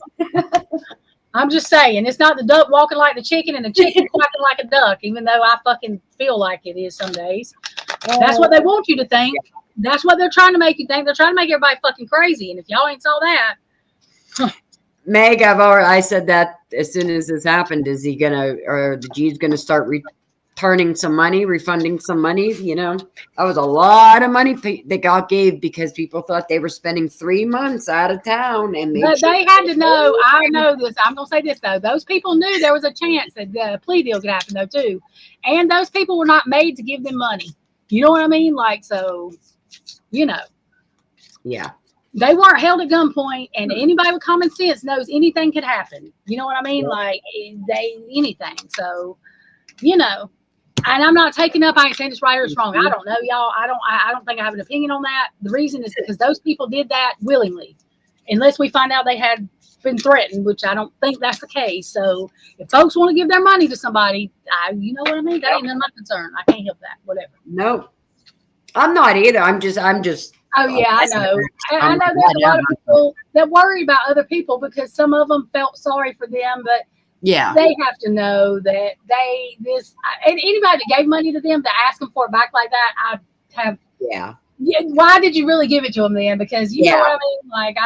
I'm just saying, it's not the duck walking like the chicken and the chicken quacking like a duck, even though I fucking feel like it is some days. That's what they want you to think. That's what they're trying to make you think. They're trying to make everybody fucking crazy. And if y'all ain't saw that. Meg, I said that as soon as this happened, is he the G's gonna start returning some money, refunding some money? That was a lot of money that God gave because people thought they were spending 3 months out of town. But they had to know. I know this. I'm gonna say this though. Those people knew there was a chance that the plea deal could happen though too. And those people were not made to give them money. You know what I mean? Like, so, Yeah. They weren't held at gunpoint, and anybody with common sense knows anything could happen. You know what I mean? Like, anything. So, and I'm not taking up. I ain't saying it's right or it's wrong. I don't know, y'all. I don't think I have an opinion on that. The reason is because those people did that willingly, unless we find out they had been threatened, which I don't think that's the case. So, if folks want to give their money to somebody, you know what I mean? That ain't none of my concern. I can't help that. Whatever. No, I'm not either. I'm just. Oh yeah, I know. I know there's a lot of people that worry about other people because some of them felt sorry for them, but they have to know that and anybody that gave money to them to ask them for it back like that, I have. Yeah. Why did you really give it to them then? Because you know what I mean. Like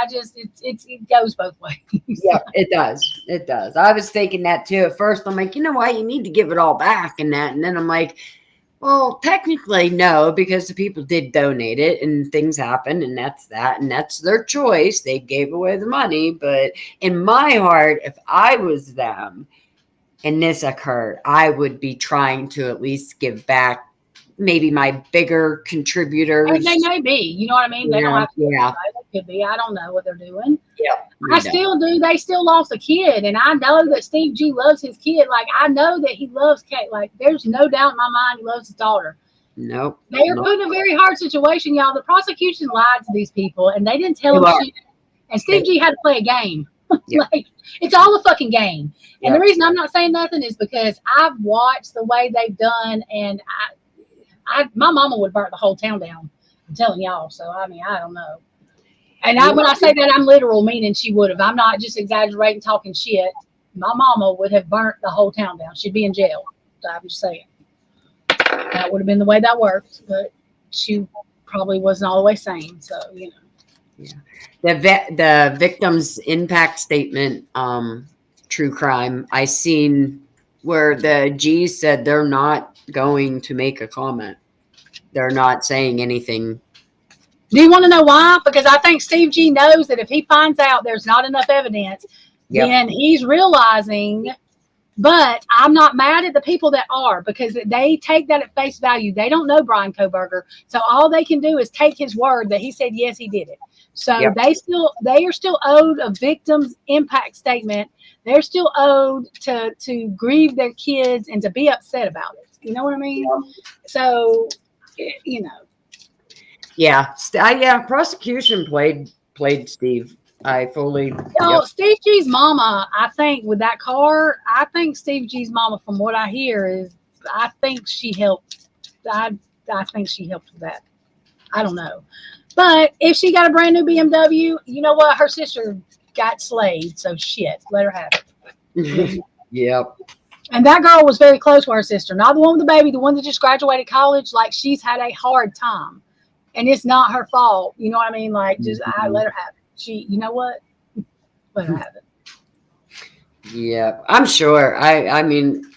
it goes both ways. Yeah, it does. It does. I was thinking that too at first. I'm like, you know what? You need to give it all back and that, and then I'm like. Well, technically, no, because the people did donate it and things happened and that's their choice. They gave away the money. But in my heart, if I was them and this occurred, I would be trying to at least give back maybe my bigger contributors. And they may be, you know what I mean? They don't have to. Yeah. They could be. I don't know what they're doing. Yeah. I still do. They still lost a kid. And I know that Steve G loves his kid. Like, I know that he loves Kate. Like, there's no doubt in my mind he loves his daughter. Nope. They are put in a very hard situation, y'all. The prosecution lied to these people, and they didn't tell them shit. And Steve G had to play a game. Yep. Like, it's all a fucking game. And Yep. the reason I'm not saying nothing is because I've watched the way they've done, and my mama would burn the whole town down. I'm telling y'all. So I mean, I don't know. And when I say that, I'm literal, meaning she would have. I'm not just exaggerating, talking shit. My mama would have burnt the whole town down. She'd be in jail. So I'm just saying. That would have been the way that worked, but she probably wasn't all the way sane. So, you know. Yeah. The victim's impact statement, true crime, I seen where the G said they're not going to make a comment. They're not saying anything. Do you want to know why? Because I think Steve G knows that if he finds out there's not enough evidence, Yep. then he's realizing. But I'm not mad at the people that are, because they take that at face value. They don't know Brian Koberger. So all they can do is take his word that he said, yes, he did it. So Yep. they are still owed a victim's impact statement. They're still owed to grieve their kids and to be upset about it. You know what I mean? So, you know. Yeah. Yeah. Prosecution played Steve. I fully. Yep. Steve G's mama, I think with that car, I think Steve G's mama, from what I hear, I think she helped. I think she helped with that. I don't know. But if she got a brand new BMW, you know what? Her sister got slayed. So shit, let her have it. Yep. And that girl was very close with her sister. Not the one with the baby, the one that just graduated college. Like, she's had a hard time. And it's not her fault. You know what I mean? Like, just I let her have it. You know what? Let her have it. Yeah, I'm sure. I mean,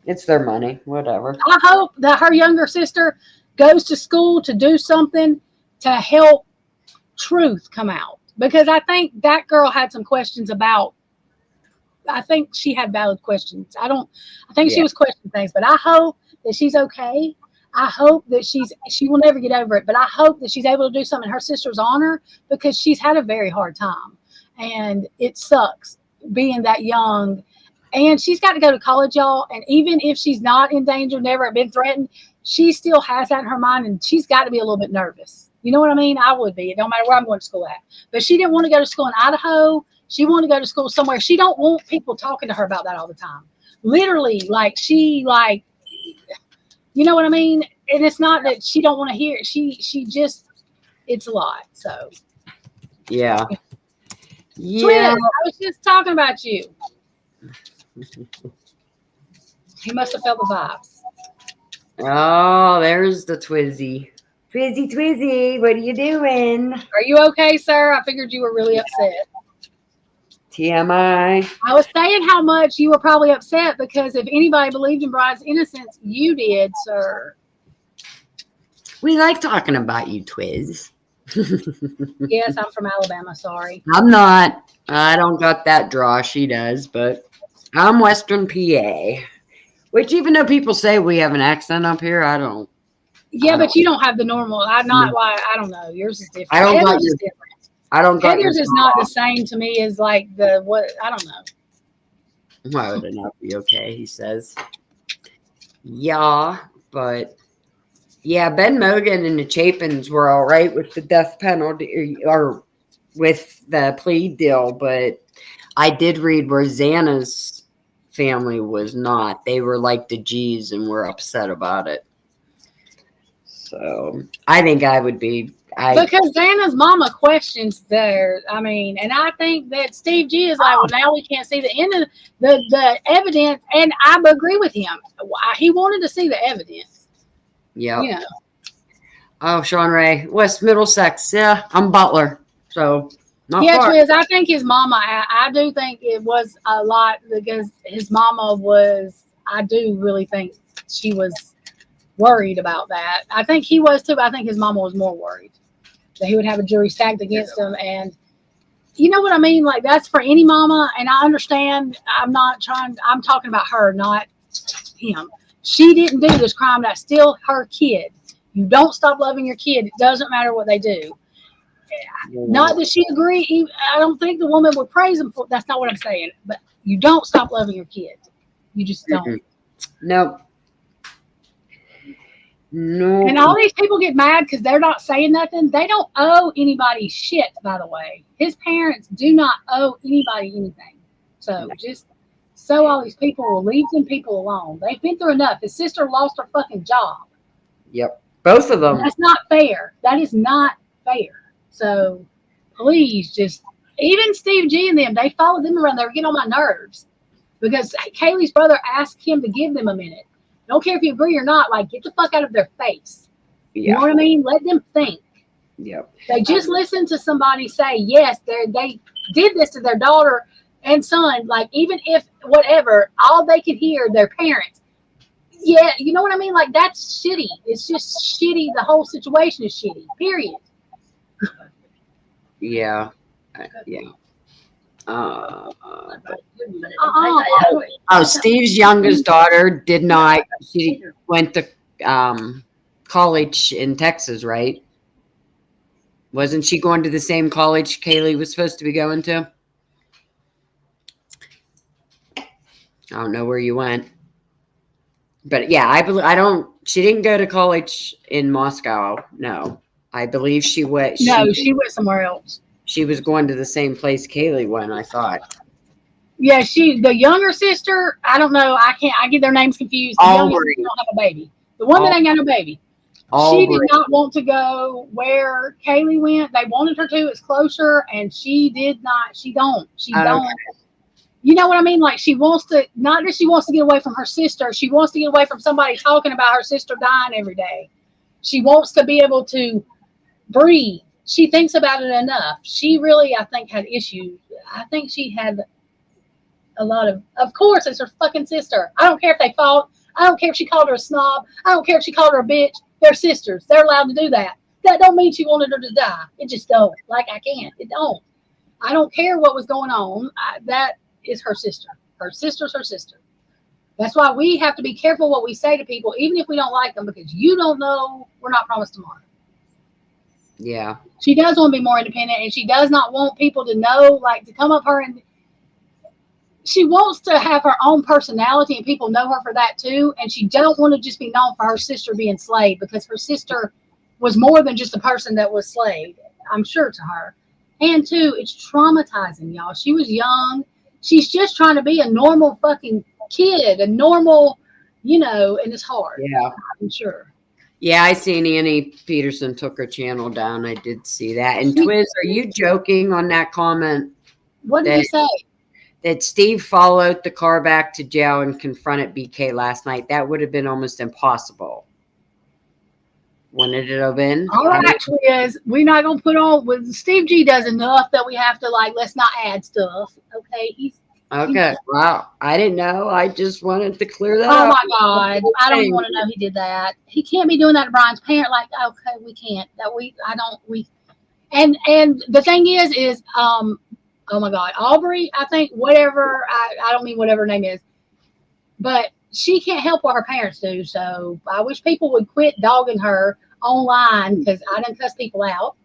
it's their money, whatever. I hope that her younger sister goes to school to do something to help truth come out. Because I think that girl had some questions about, I think she had valid questions. I think she was questioning things, but I hope that she's okay. I hope that she will never get over it, but I hope that she's able to do something in her sister's honor, because she's had a very hard time, and it sucks being that young, and she's got to go to college, y'all. And even if she's not in danger, never been threatened, she still has that in her mind, and she's got to be a little bit nervous. You know what I mean? I would be. It don't matter where I'm going to school at. But she didn't want to go to school in Idaho. She wanted to go to school somewhere. She don't want people talking to her about that all the time. Literally, you know what I mean? And it's not that she don't want to hear it. She just, it's a lot. So Yeah. Twin, I was just talking about you. He must have felt the vibes. Oh, there's the Twizzy. Twizzy, what are you doing? Are you okay, sir? I figured you were really upset. TMI. I was saying how much you were probably upset, because if anybody believed in Brian's innocence, you did, sir. We like talking about you, Twiz. Yes, I'm from Alabama. Sorry. I'm not. I don't got that draw. She does, but I'm Western PA. Which, even though people say we have an accent up here, I don't. Yeah, but you don't have the normal. I don't know. Yours is different. I don't got Heather's your, is different. I don't got Heather's your is not the same to me as like what I don't know. Why would it not be okay? He says. Yeah, but yeah, Ben Mogan and the Chapins were all right with the death penalty or with the plea deal, but I did read where Xana's family was not. They were like the G's and were upset about it. So I think I would be. Because Xana's mama questions there. I mean, and I think that Steve G is like, well, now we can't see the end of the evidence, and I agree with him. He wanted to see the evidence. Yeah. You know. Oh, Sean Ray, West Middlesex. Yeah, I'm Butler, so not far. Twiz, I think his mama. I do think it was a lot, because his mama was. I do really think she was worried about that. I think he was too, but I think his mama was more worried that he would have a jury stacked against him. And you know what I mean? Like, that's for any mama. And I understand. I'm talking about her, not him. She didn't do this crime. That's still her kid. You don't stop loving your kid. It doesn't matter what they do. Not that she agreed. I don't think the woman would praise him for. That's not what I'm saying. But you don't stop loving your kid. You just don't. Nope. No. And all these people get mad because they're not saying nothing. They don't owe anybody shit, by the way. His parents do not owe anybody anything. So just so all these people will leave them people alone. They've been through enough. His sister lost her fucking job. Yep. Both of them. That's not fair. That is not fair. So please just, even Steve G and them, they followed them around. They were getting on my nerves because Kaylee's brother asked him to give them a minute. Don't care if you agree or not, like, get the fuck out of their face. Yeah. You know what I mean? Let them think. Yep. They just listened to somebody say, yes, they did this to their daughter and son. Like, even if whatever, all they could hear, their parents. Yeah, you know what I mean? Like, that's shitty. It's just shitty. The whole situation is shitty, period. Yeah. Yeah. Steve's youngest daughter did not. She went to college in Texas, right? Wasn't she going to the same college Kaylee was supposed to be going to? I don't know where you went. But yeah, I don't. She didn't go to college in Moscow. No, I believe she went. No, she went somewhere else. She was going to the same place Kaylee went, I thought. Yeah, the younger sister, I don't know. I get their names confused. The youngest sister don't have a baby. The one that ain't got no baby. She did not want to go where Kaylee went. They wanted her to. It's closer, and she did not. She don't. She don't. You know what I mean? Like, she wants to, not that she wants to get away from her sister. She wants to get away from somebody talking about her sister dying every day. She wants to be able to breathe. She thinks about it enough. She really, I think, had issues. I think she had a lot of course, it's her fucking sister. I don't care if they fought. I don't care if she called her a snob. I don't care if she called her a bitch. They're sisters. They're allowed to do that. That don't mean she wanted her to die. It just don't. Like, I can't. It don't. I don't care what was going on. That is her sister. Her sister's her sister. That's why we have to be careful what we say to people, even if we don't like them, because you don't know. We're not promised tomorrow. Yeah. She does want to be more independent, and she does not want people to know, like, to come up her and she wants to have her own personality, and people know her for that too. And she don't want to just be known for her sister being slaved, because her sister was more than just a person that was slaved, I'm sure, to her. And two, it's traumatizing, y'all. She was young. She's just trying to be a normal fucking kid, a normal, and it's hard. Yeah. I'm sure. Yeah, I seen Annie Peterson took her channel down. I did see that. And Twiz, are you joking on that comment? What did he say? That Steve followed the car back to jail and confronted BK last night. That would have been almost impossible. Wouldn't it have been? All right, Twiz, we're not going to put on, with Steve G does enough that we have to, like, let's not add stuff. Okay. Okay. Wow. I didn't know. I just wanted to clear that up. Oh my God. I don't even want to know he did that. He can't be doing that to Brian's parent. Like, okay, we can't. And the thing is, oh my God, Aubrey, I think whatever, I don't mean whatever her name is, but she can't help what her parents do. So I wish people would quit dogging her online, because I done cuss people out.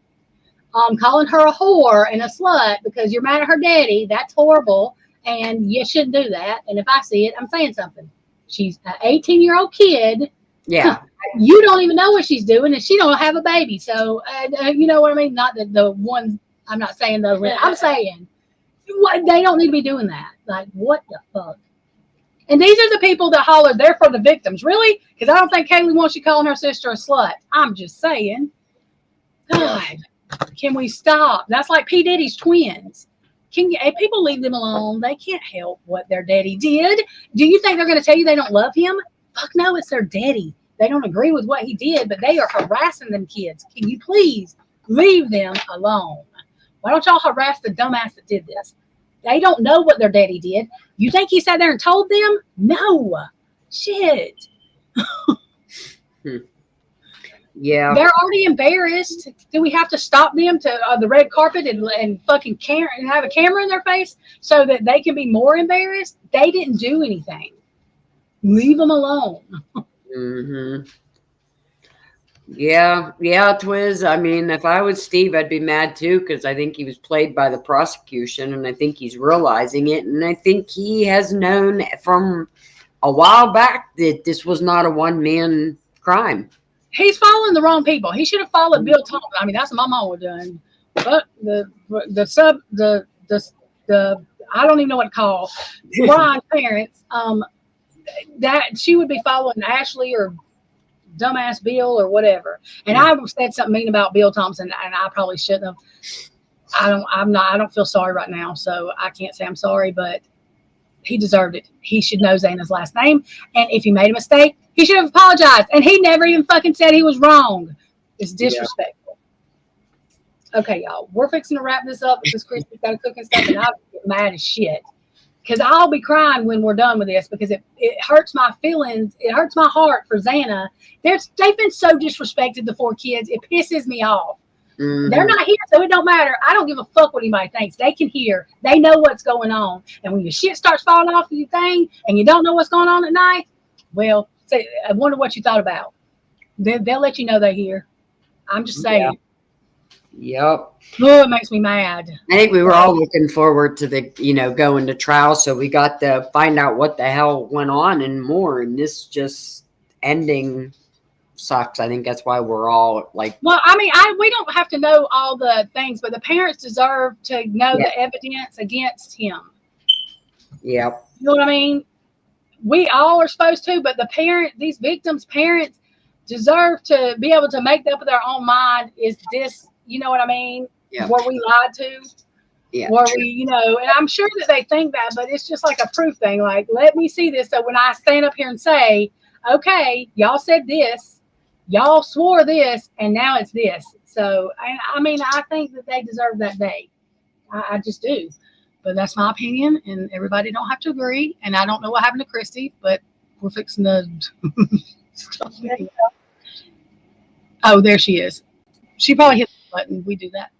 Calling her a whore and a slut because you're mad at her daddy. That's horrible. And you shouldn't do that. And if I see it, I'm saying something. She's an 18-year-old kid. Yeah. You don't even know what she's doing, and she don't have a baby. So, you know what I mean? Not that the one, I'm not saying the other. I'm saying they don't need to be doing that. Like, what the fuck? And these are the people that holler, they're for the victims. Really? Because I don't think Kaylee wants you calling her sister a slut. I'm just saying. God, can we stop? That's like P. Diddy's twins. If people leave them alone, they can't help what their daddy did. Do you think they're going to tell you they don't love him? Fuck no, it's their daddy. They don't agree with what he did, but they are harassing them kids. Can you please leave them alone? Why don't y'all harass the dumbass that did this? They don't know what their daddy did. You think he sat there and told them? No. Shit. Yeah. They're already embarrassed. Do we have to stop them to the red carpet and fucking have a camera in their face so that they can be more embarrassed? They didn't do anything. Leave them alone. Mm-hmm. Yeah, Twiz. I mean, if I was Steve, I'd be mad too, because I think he was played by the prosecution, and I think he's realizing it, and I think he has known from a while back that this was not a one-man crime. he's following the wrong people. He should have followed Bill Thompson. I mean, that's what my mom would have done. But the I don't even know what to call Brian's parents. That she would be following Ashley or dumbass Bill or whatever. And I said something mean about Bill Thompson, and I probably shouldn't have. I don't feel sorry right now, so I can't say I'm sorry, but he deserved it. He should know Xana's last name. And if he made a mistake, he should have apologized. And he never even fucking said he was wrong. It's disrespectful. Yeah. Okay, y'all. We're fixing to wrap this up because Christy's got to cook and stuff, and I'll get mad as shit. Because I'll be crying when we're done with this because it hurts my feelings. It hurts my heart for Xana. They've been so disrespected, the 4 kids. It pisses me off. Mm-hmm. They're not here, so it don't matter. I don't give a fuck what anybody thinks. They can hear. They know what's going on. And when your shit starts falling off of your thing and you don't know what's going on at night, well, say, I wonder what you thought about. They'll let you know they're here. I'm just saying. Yep. Oh, it makes me mad. I think we were all looking forward to the, going to trial. So we got to find out what the hell went on and more. And this just ending sucks. I think that's why we're all like. Well, I mean, we don't have to know all the things, but the parents deserve to know the evidence against him. Yep. You know what I mean? We all are supposed to, but these victims' parents deserve to be able to make up their own mind. Is this, you know what I mean? Yeah. Were we lied to? Yeah. Were we, and I'm sure that they think that, but it's just like a proof thing. Like, let me see this. So when I stand up here and say, okay, y'all said this, y'all swore this, and now it's this. So, I mean, I think that they deserve that day. I just do. But that's my opinion, and everybody don't have to agree. And I don't know what happened to Christy, but we're fixing to. Oh, there she is. She probably hit the button. We do that.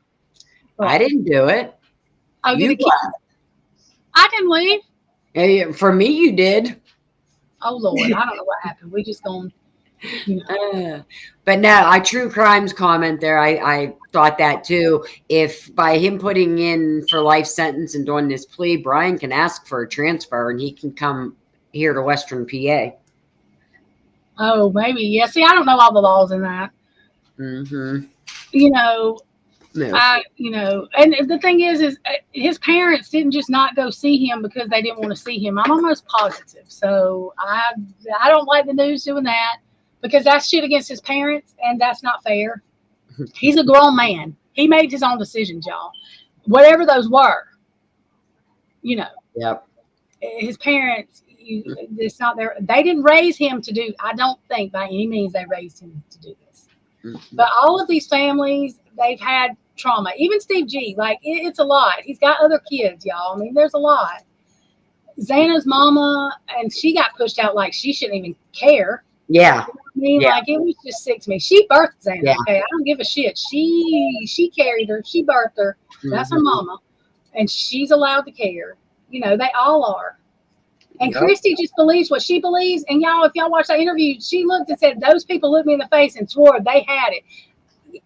But I didn't do it. Oh, you did. I didn't leave. Hey, for me, you did. Oh Lord, I don't know what happened. We just gone. But no, I true crimes comment there. I thought that too. If by him putting in for life sentence and doing this plea, Brian can ask for a transfer and he can come here to Western PA. Oh, maybe. Yeah. See, I don't know all the laws in that. Mm-hmm. No. And the thing is his parents didn't just not go see him because they didn't want to see him. I'm almost positive. So I don't like the news doing that because that's shit against his parents, and that's not fair. He's a grown man. He made his own decisions, y'all. Whatever those were, Yep. His parents, it's not their. They didn't raise him to do. I don't think by any means they raised him to do this. Mm-hmm. But all of these families, they've had trauma. Even Steve G, like it's a lot. He's got other kids, y'all. I mean, there's a lot. Xana's mama, and she got pushed out like she shouldn't even care. Yeah. You know what I mean, like it was just sick to me. She birthed Xana. Yeah. Okay, I don't give a shit. She carried her. She birthed her. That's her mama, and she's allowed to care. They all are. And Christy just believes what she believes. And y'all, if y'all watch that interview, she looked and said, "Those people looked me in the face and swore they had it."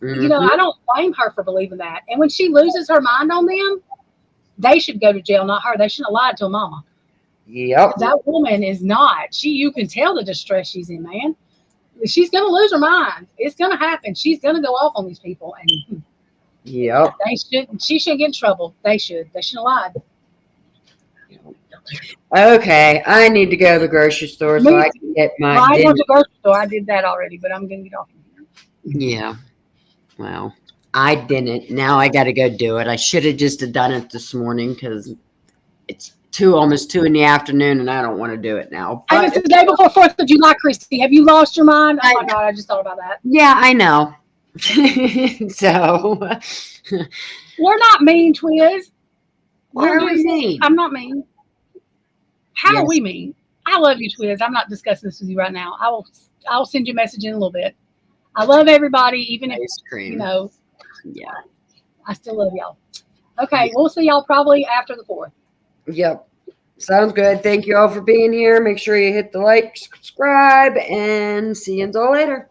Mm-hmm. I don't blame her for believing that. And when she loses her mind on them, they should go to jail, not her. They shouldn't have lied to a mama. Yep. That woman is not. You can tell the distress she's in, man. She's going to lose her mind. It's going to happen. She's going to go off on these people. And she shouldn't get in trouble. They shouldn't have lied. Okay, I need to go to the grocery store so I can get my I went to the grocery store. I did that already, but I'm going to get off here. Yeah. Well, I didn't. Now I got to go do it. I should have just done it this morning because it's almost 2 in the afternoon, and I don't want to do it now. But it's the day before 4th of July, Christy. Have you lost your mind? Oh my God, I just thought about that. Yeah, I know. So we're not mean, Twiz. Why are we mean? I'm not mean. How are we mean? I love you, Twiz. I'm not discussing this with you right now. I'll send you a message in a little bit. I love everybody, even if Yeah, I still love y'all. Okay, we'll see y'all probably after the 4th. Yep. Sounds good. Thank you all for being here. Make sure you hit the like, subscribe, and see you all later.